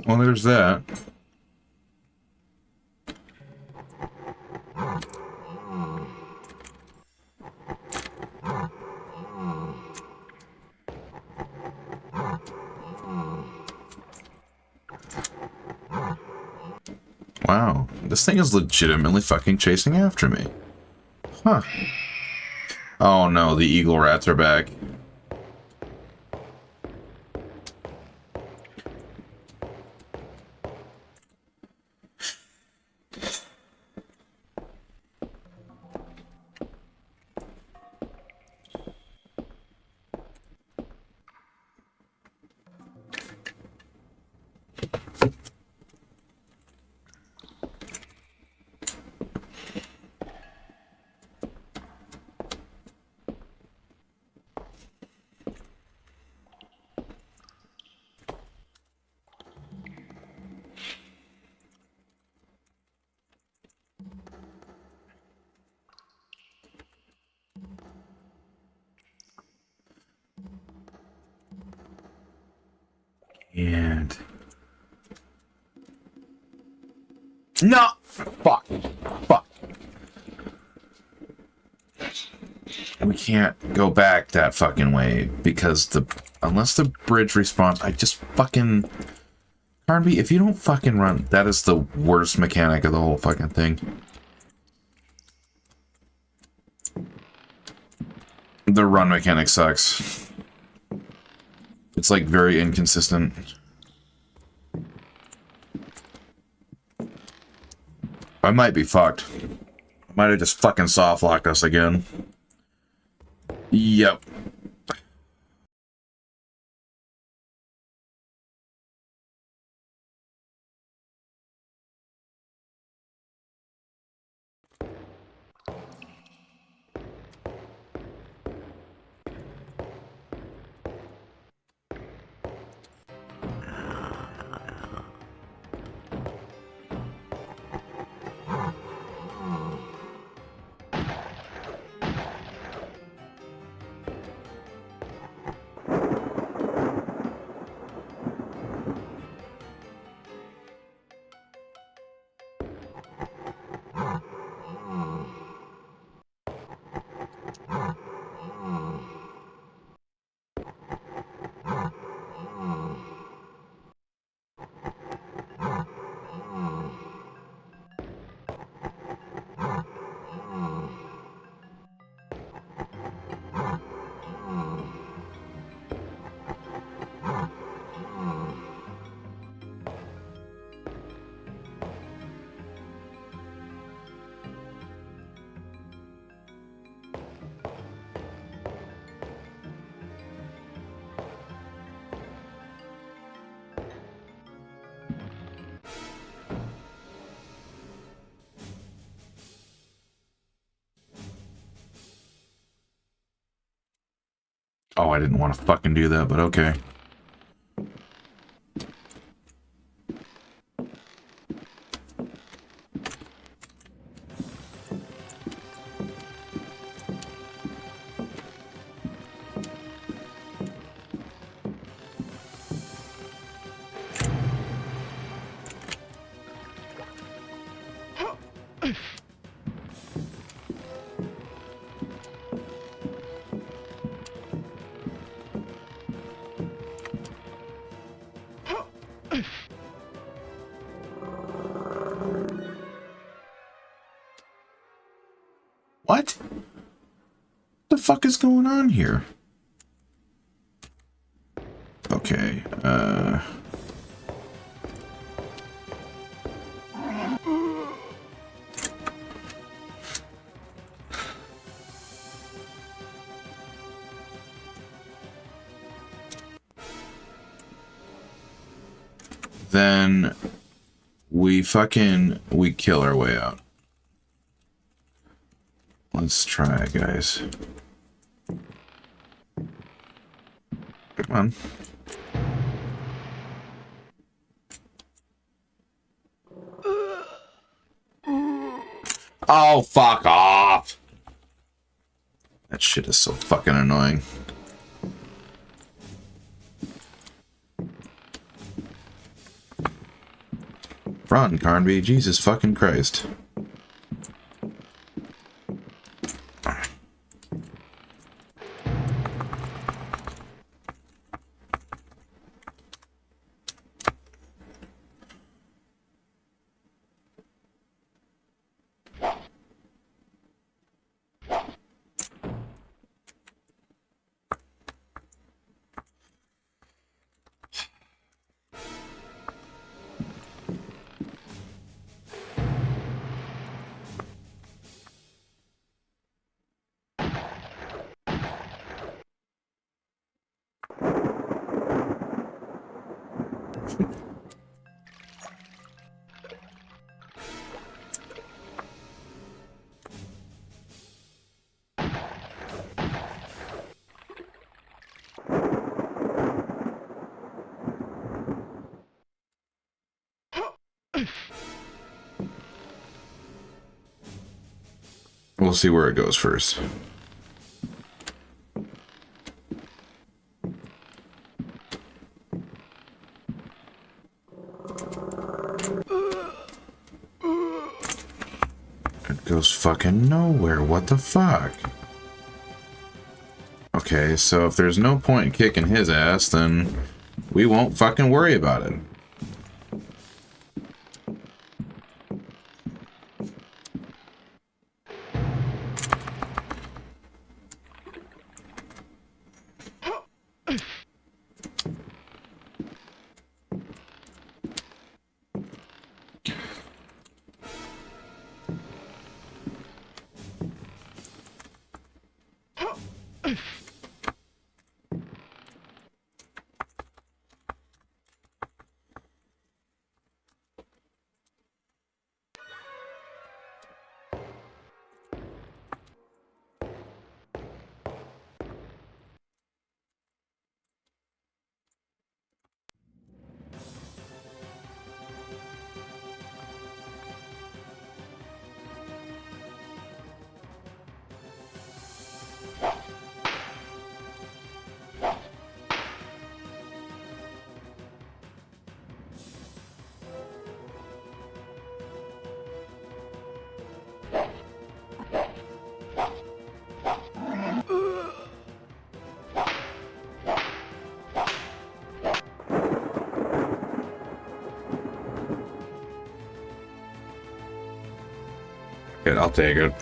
[SPEAKER 1] Well, there's that. Wow, this thing is legitimately fucking chasing after me. Huh. Oh no, the eagle rats are back. And no, fuck. We can't go back that fucking way because unless the bridge respawns, I just fucking Carnby, if you don't fucking run, that is the worst mechanic of the whole fucking thing. The run mechanic sucks. It's like very inconsistent. I might be fucked. I might have just fucking soft locked us again. Yep. Oh, I didn't want to fucking do that, but okay. What? The fuck is going on here? Okay, then we kill our way out. Let's try it, guys. Come on. Oh, fuck off! That shit is so fucking annoying. Run, Carnby. Jesus fucking Christ. We'll see where it goes first. It goes fucking nowhere. What the fuck? Okay, so if there's no point in kicking his ass, then we won't fucking worry about it. Good, I'll take it.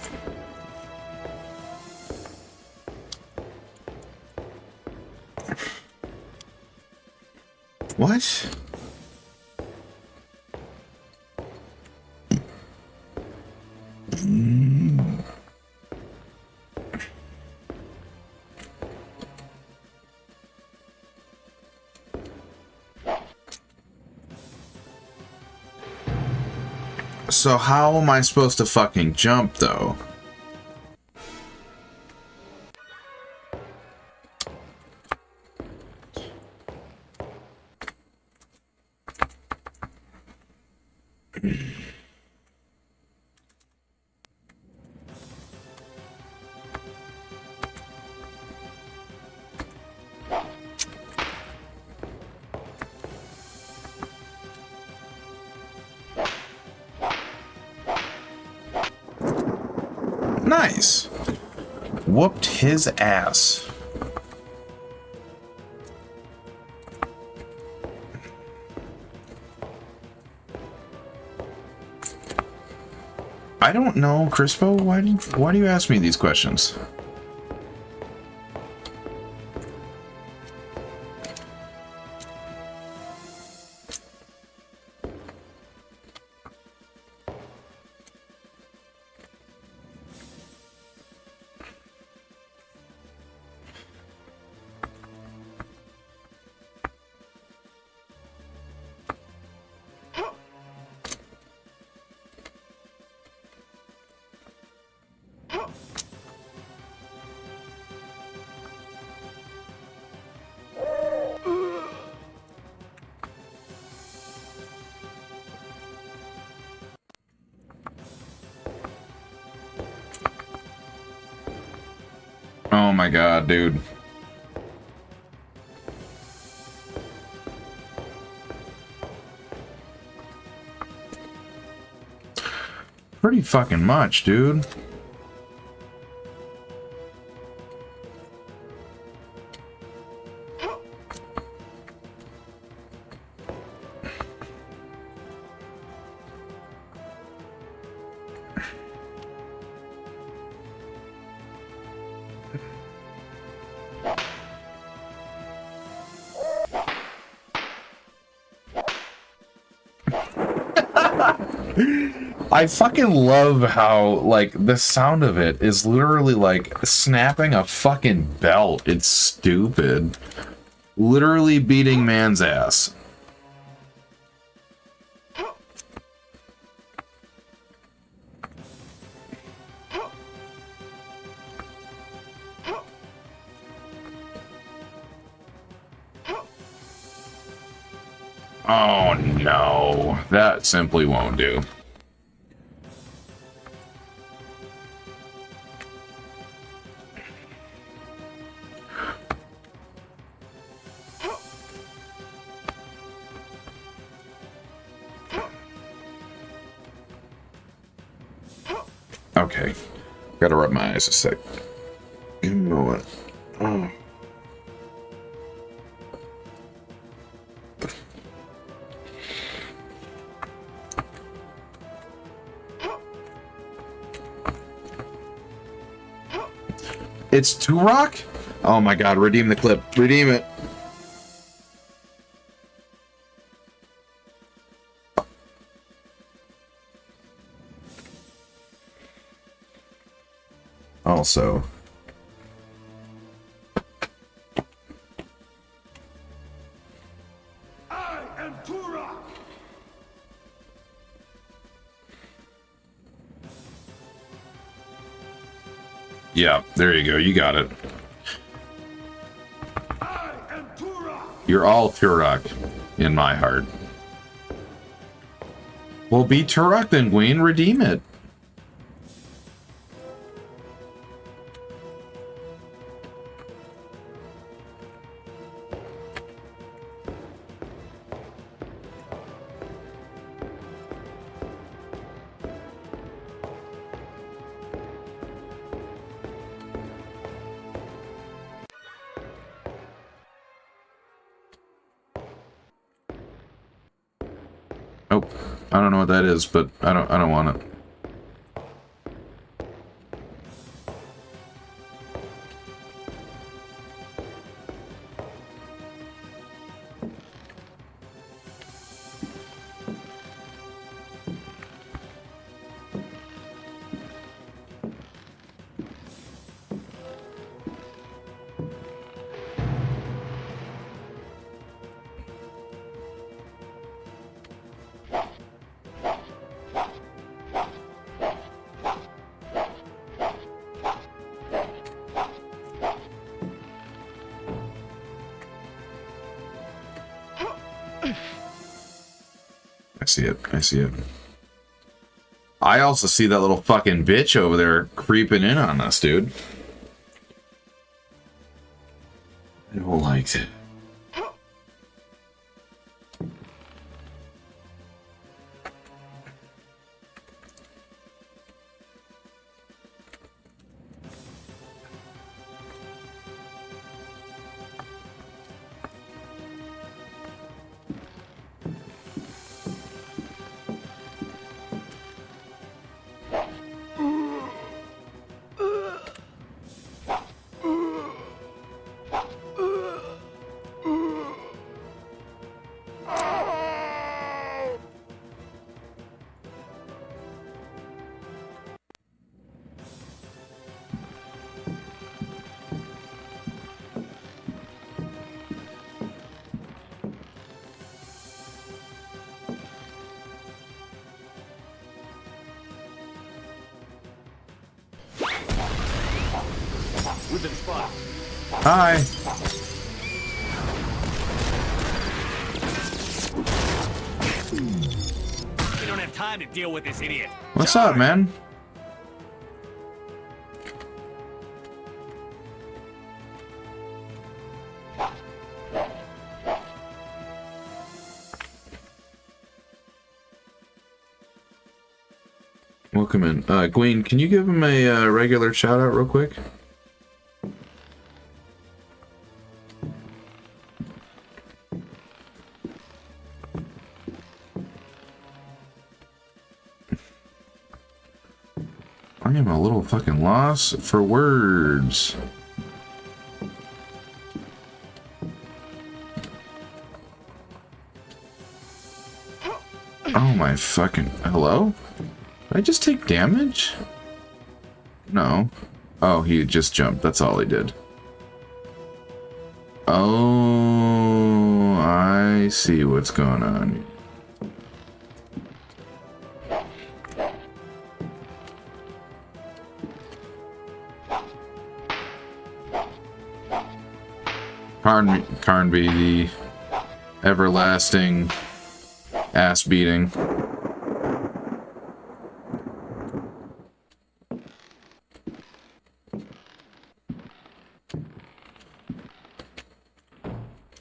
[SPEAKER 1] What? So how am I supposed to fucking jump, though? Nice. Whooped his ass. I don't know, Crispo. Why do you ask me these questions? Oh my god, dude. Pretty fucking much, dude. I fucking love how, like, the sound of it is literally like snapping a fucking belt. It's stupid. Literally beating man's ass. Oh no, that simply won't do. Okay, gotta rub my eyes a sec. Give me a moment. Oh. It's Turok? Oh my god, redeem the clip. Redeem it. Also,
[SPEAKER 5] I am Turok.
[SPEAKER 1] yeah, there you go. You got it.
[SPEAKER 5] I am Turok.
[SPEAKER 1] You're all Turok in my heart. Well, be Turok then, Gwyn. Redeem it. Oh, I don't know what that is, but I don't want it. I see it. I also see that little fucking bitch over there creeping in on us, dude. I don't like it.
[SPEAKER 12] forbidden spot.
[SPEAKER 1] Hi.
[SPEAKER 12] We don't have time to deal with this idiot.
[SPEAKER 1] What's up, man? Welcome in. Gwen, can you give him a regular shout out real quick? I am a little fucking lost for words. Oh my fucking... Hello? Did I just take damage? No. Oh, he just jumped. That's all he did. Oh, I see what's going on. Carnby, the everlasting ass beating.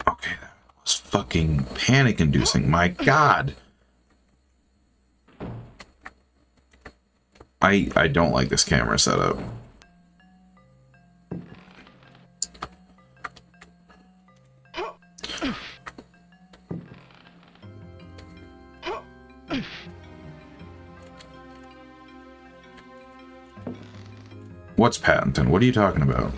[SPEAKER 1] Okay, that was fucking panic-inducing. My God. I don't like this camera setup. What's Paddington? What are you talking about?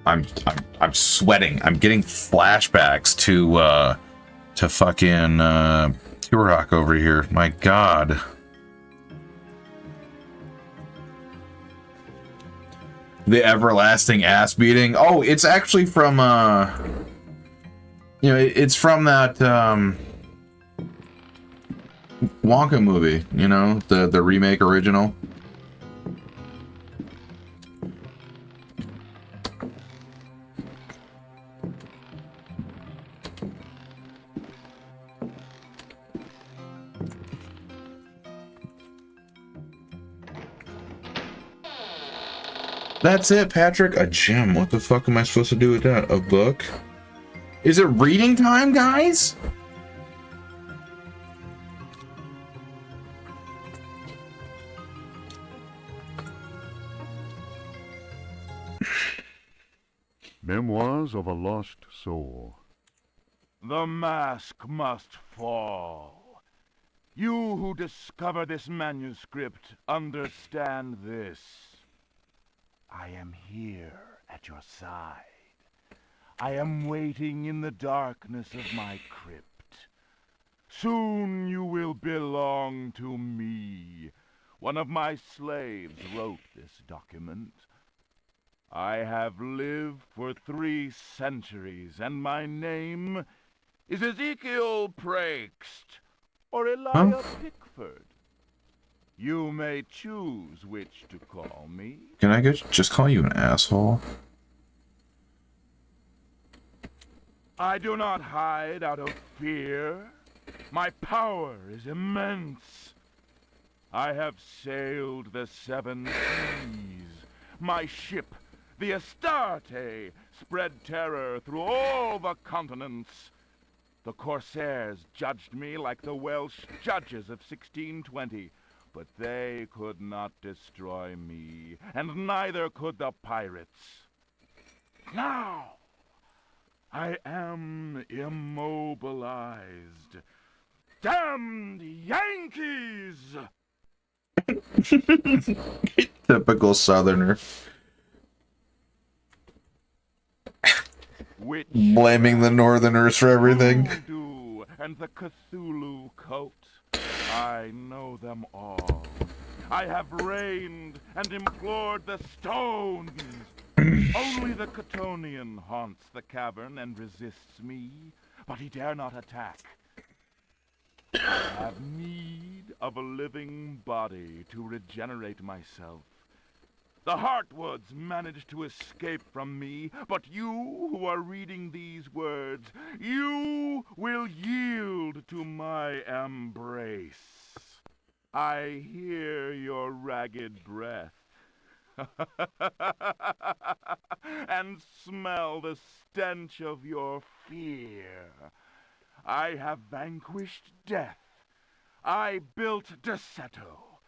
[SPEAKER 1] I'm sweating. I'm getting flashbacks to fucking Turok over here. My God. The everlasting ass beating. Oh, it's actually from you know, it's from that Wonka movie, you know, the remake original. That's it, Patrick. A gem. What the fuck am I supposed to do with that? A book? Is it reading time, guys?
[SPEAKER 2] Memoirs of a Lost Soul.
[SPEAKER 5] The mask must fall. You who discover this manuscript, understand this. I am here at your side. I am waiting in the darkness of my crypt. Soon you will belong to me. One of my slaves wrote this document. I have lived for 3 centuries, and my name is Ezekiel Prext, or Elijah Pickford. You may choose which to call me.
[SPEAKER 1] Can I just call you an asshole?
[SPEAKER 5] I do not hide out of fear. My power is immense. I have sailed the 7 seas. My ship, the Astarte, spread terror through all the continents. The Corsairs judged me like the Welsh judges of 1620, but they could not destroy me, and neither could the pirates. Now, I am immobilized. Damned Yankees!
[SPEAKER 1] Typical Southerner. Blaming the Northerners for everything.
[SPEAKER 5] Voodoo and the Cthulhu cult. I know them all. I have reigned and implored the stones. Only the Catonian haunts the cavern and resists me, but he dare not attack. I have need
[SPEAKER 13] of a living body to regenerate myself. The Hartwoods managed to escape from me, but you who are reading these words, you will yield to my embrace. I hear your ragged breath and smell the stench of your fear. I have vanquished death. I built Deseto.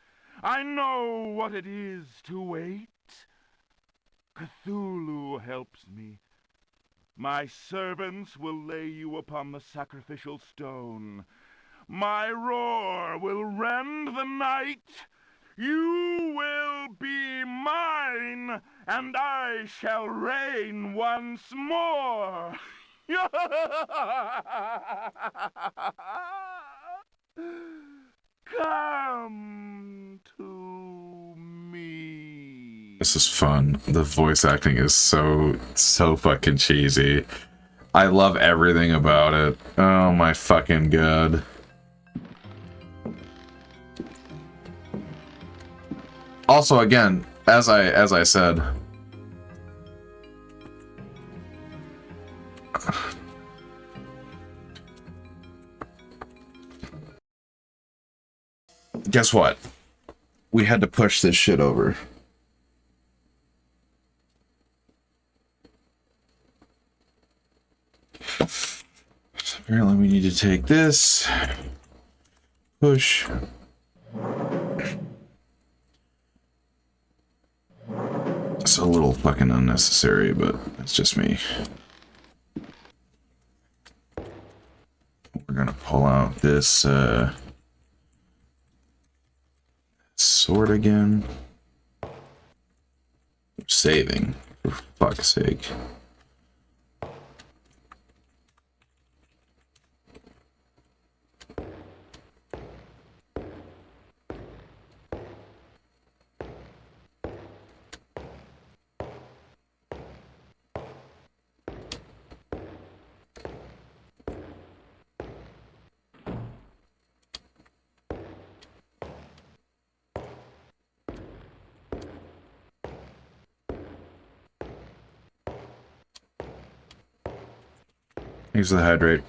[SPEAKER 13] I know what it is to wait. Cthulhu helps me. My servants will lay you upon the sacrificial stone. My roar will rend the night. You will be mine, and I shall reign once more. Come to me.
[SPEAKER 1] This is fun. The voice acting is so fucking cheesy. I love everything about it. Oh my fucking god. Also, again, as I said, guess what? We had to push this shit over. So apparently we need to take this. Push. It's a little fucking unnecessary, but it's just me. We're gonna pull out this sword again. Saving, for fuck's sake. Thanks for the hydrate.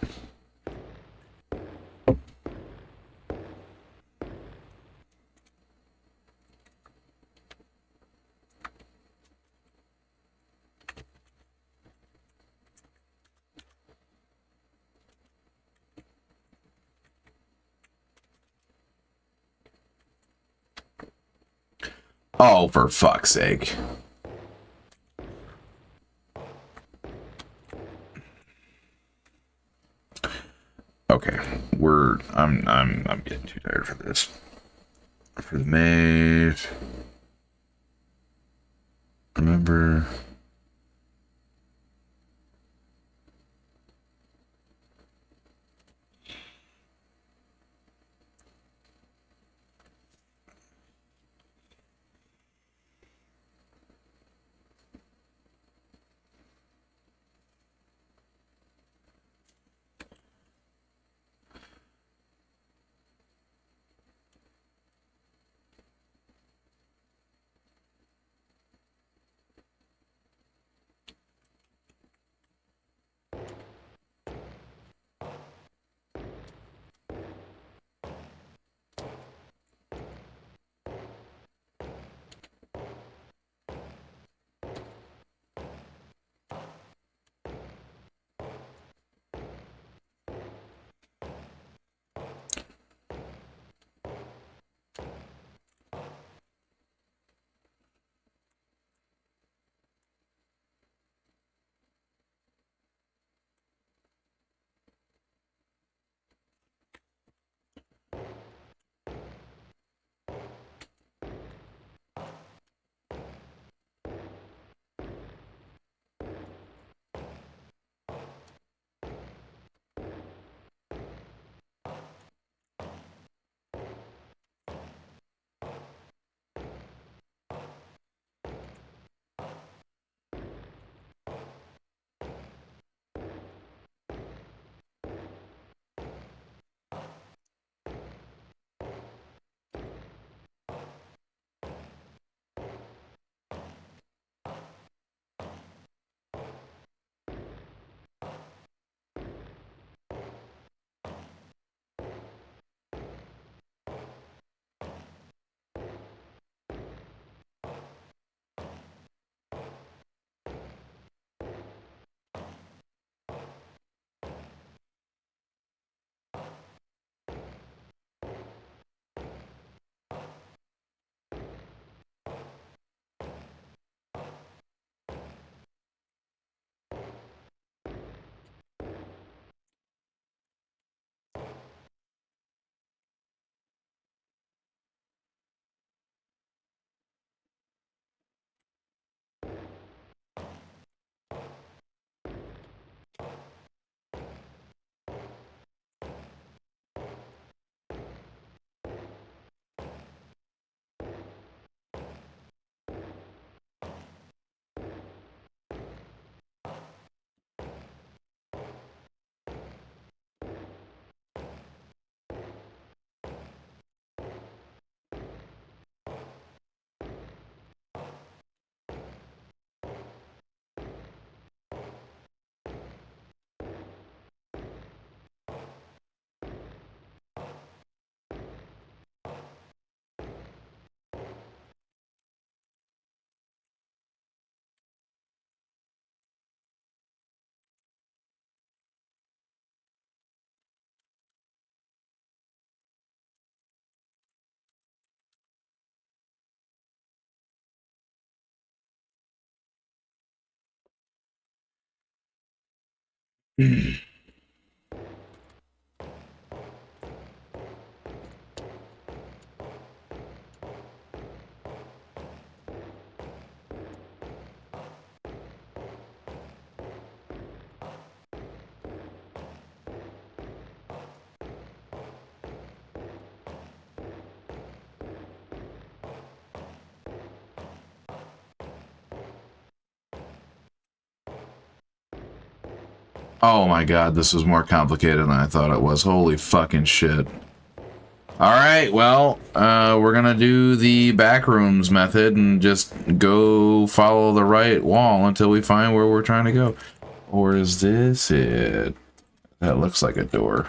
[SPEAKER 1] Oh, for fuck's sake. Okay, I'm getting too tired for this. For the maid. Remember. Oh my god, this was more complicated than I thought it was. Holy fucking shit. Alright, well, we're gonna do the backrooms method and just go follow the right wall until we find where we're trying to go. Or is this it? That looks like a door.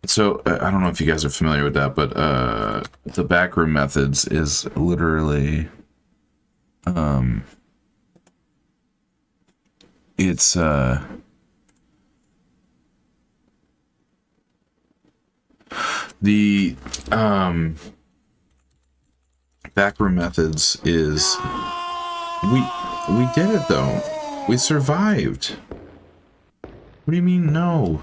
[SPEAKER 1] So, I don't know if you guys are familiar with that, but the backroom methods is literally, it's, the, backroom methods is, we did it though. We survived. What do you mean, no?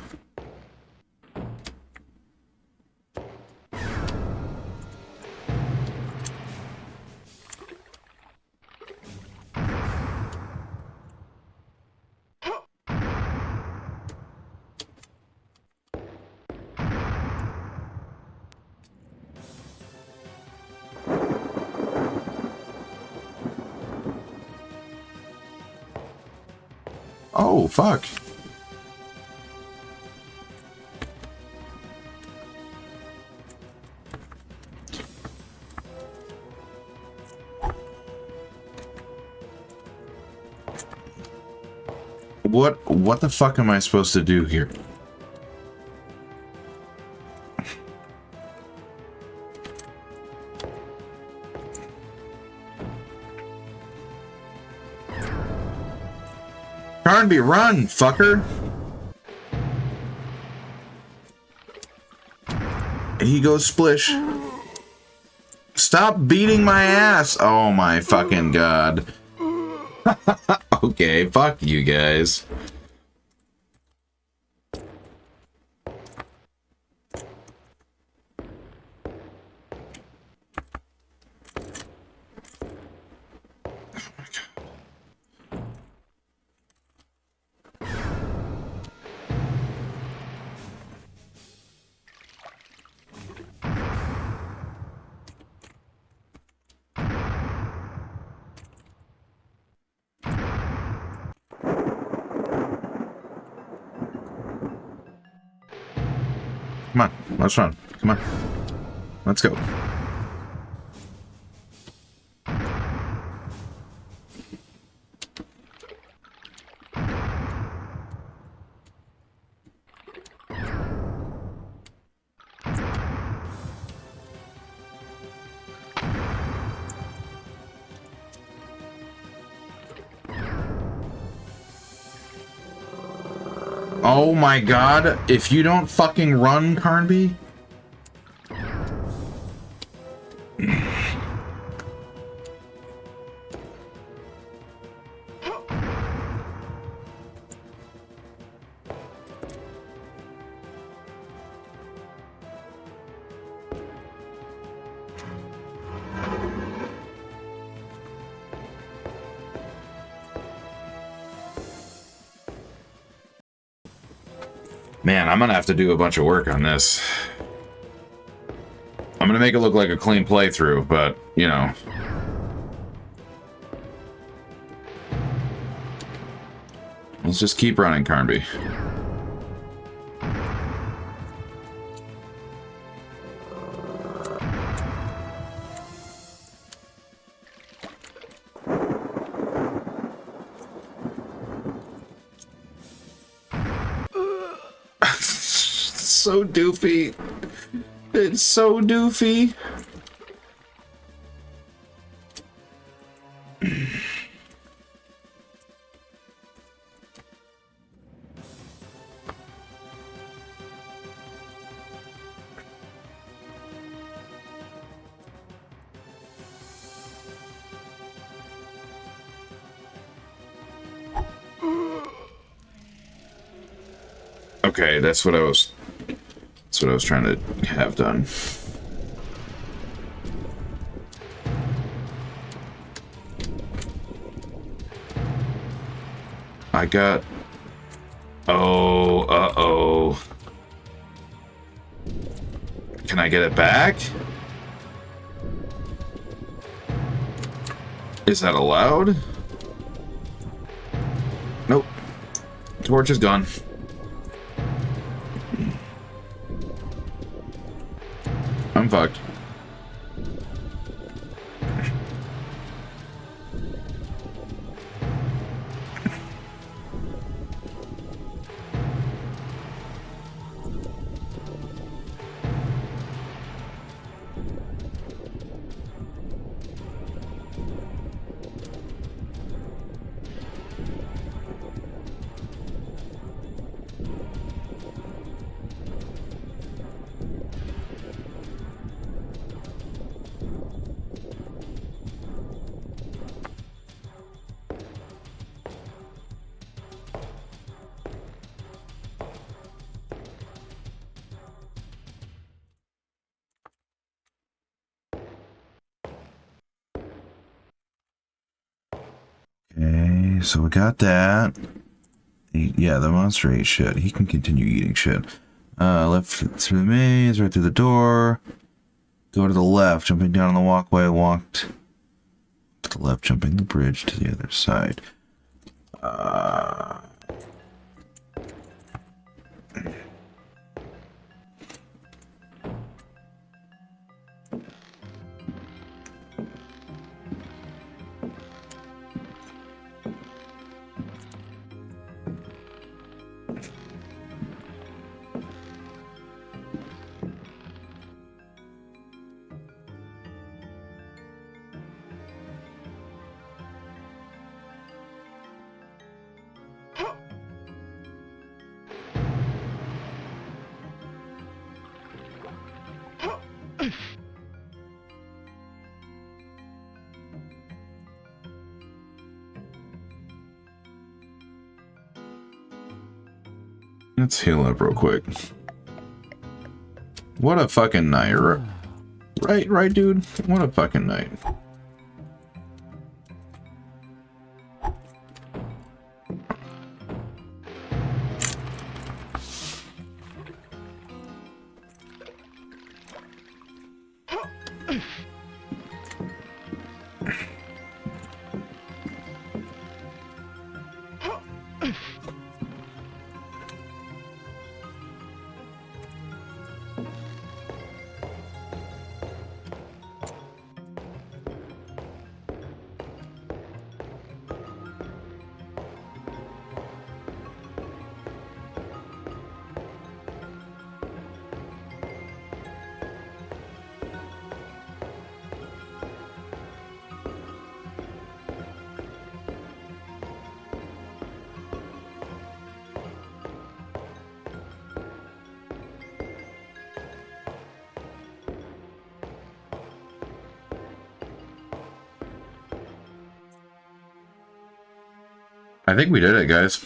[SPEAKER 1] Oh, fuck. What the fuck am I supposed to do here? Carnby, run, fucker! He goes splish. Stop beating my ass! Oh my fucking god. Okay, fuck you guys. Come on, let's run. Come on. Let's go. Oh my god, if you don't fucking run, Carnby. Man, I'm gonna have to do a bunch of work on this. I'm gonna make it look like a clean playthrough, but, you know. Let's just keep running, Carnby. So doofy. It's so doofy. Okay, that's what I was trying to have done. I got... Oh, uh-oh. Can I get it back? Is that allowed? Nope. Torch is gone. I'm fucked. Okay, so we got that. Yeah, the monster ate shit. He can continue eating shit. Left through the maze, right through the door. Go to the left, jumping down on the walkway, walked to the left, jumping the bridge to the other side. Let's heal up real quick. What a fucking night. Right, dude? What a fucking night. I think we did it, guys.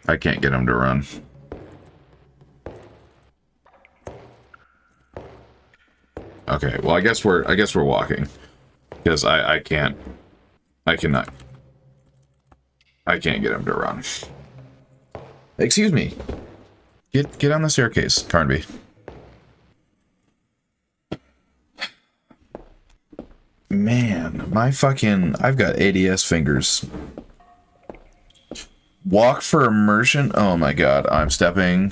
[SPEAKER 1] I can't get him to run. Okay, well, I guess we're walking, because I can't get him to run. Excuse me. Get on the staircase, Carnby. Man, I've got ADS fingers. Walk for immersion? Oh my god, I'm stepping.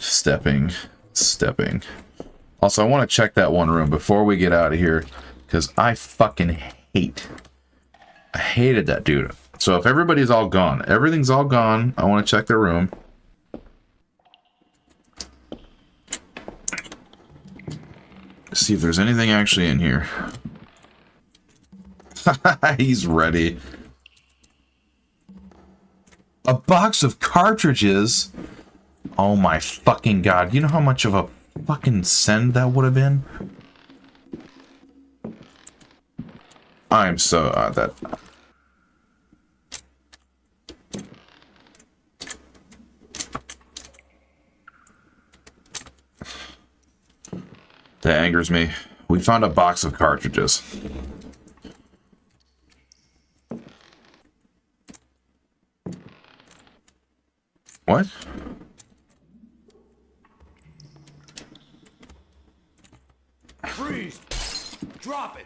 [SPEAKER 1] Also, I want to check that one room before we get out of here, because I fucking hated that dude. So if everybody's all gone, everything's all gone, I want to check the room. See if there's anything actually in here. He's ready. A box of cartridges? Oh my fucking god. You know how much of a fucking send that would have been? I'm so that. That angers me. We found a box of cartridges. What?
[SPEAKER 12] Freeze! Drop it!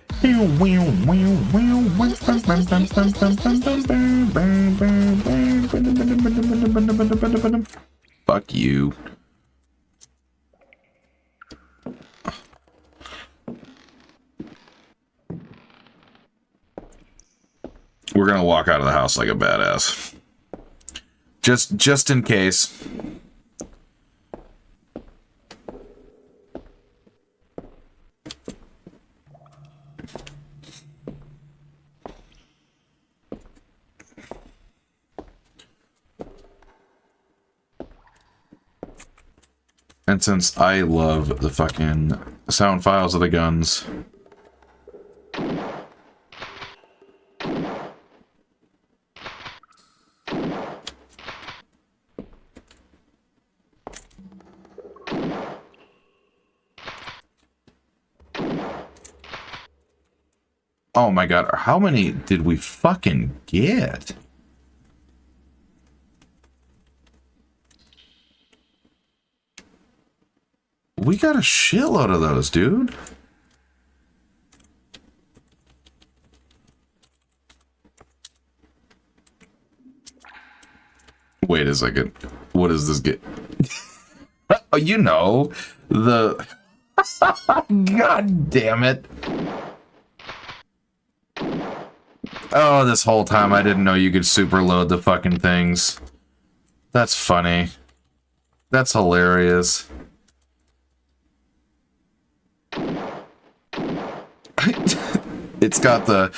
[SPEAKER 1] Fuck you. We're gonna walk out of the house like a badass. Just in case. And since I love the fucking sound files of the guns, oh my god, how many did we fucking get? We got a shitload of those, dude. Wait a second. What does this get? Oh, you know, the... God damn it. Oh, this whole time I didn't know you could superload the fucking things. That's funny. That's hilarious. It's got the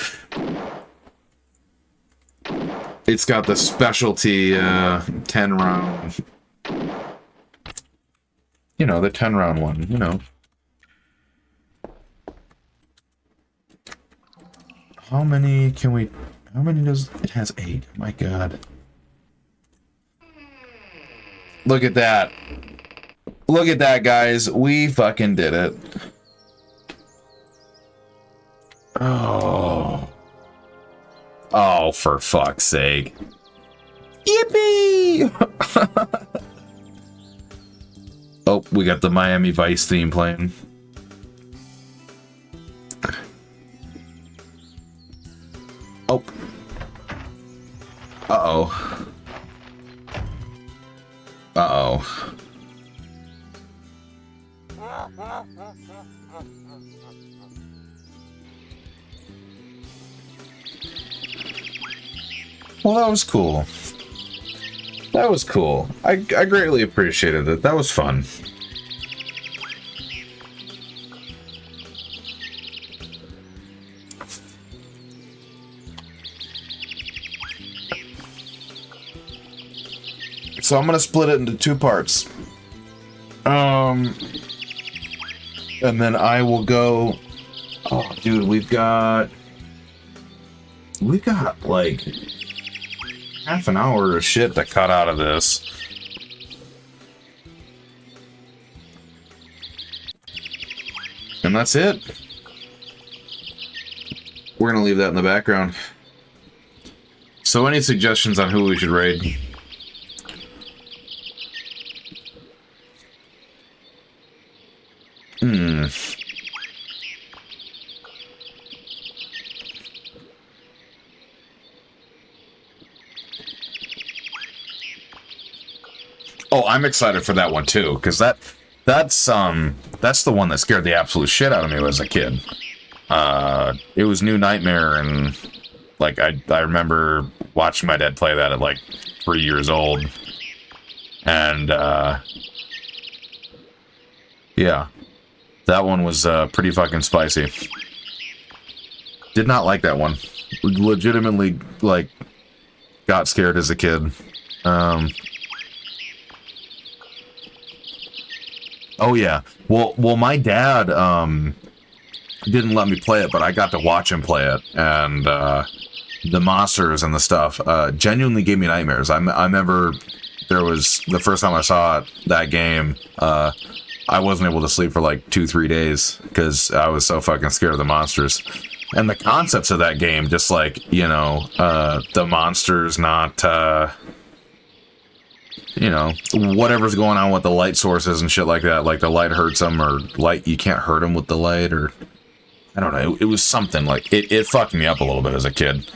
[SPEAKER 1] specialty 10 round, you know, the 10 round one, you know. How many can we, how many does it has 8? My god. Look at that. Look at that, guys. We fucking did it. Oh. Oh, for fuck's sake. Yippee! Oh, we got the Miami Vice theme playing. Oh. Uh-oh. Uh-oh. Well, that was cool. That was cool. I greatly appreciated it. That was fun. So I'm gonna split it into 2 parts. And then I will go... Oh, dude, we've got like half an hour of shit to cut out of this. And that's it. We're gonna leave that in the background. So any suggestions on who we should raid? Oh, I'm excited for that one too, because that's the one that scared the absolute shit out of me as a kid. It was New Nightmare, and like I remember watching my dad play that at like 3 years old, and yeah, that one was pretty fucking spicy. Did not like that one. Legitimately, like, got scared as a kid. Oh yeah. Well, my dad didn't let me play it, but I got to watch him play it, and the monsters and the stuff genuinely gave me nightmares. I remember there was the first time I saw that game. I wasn't able to sleep for like 2-3 days because I was so fucking scared of the monsters. And the concepts of that game, just like, you know, the monsters not, you know, whatever's going on with the light sources and shit like that. Like the light hurts them, or light, you can't hurt them with the light, or I don't know. It was something like, it fucked me up a little bit as a kid.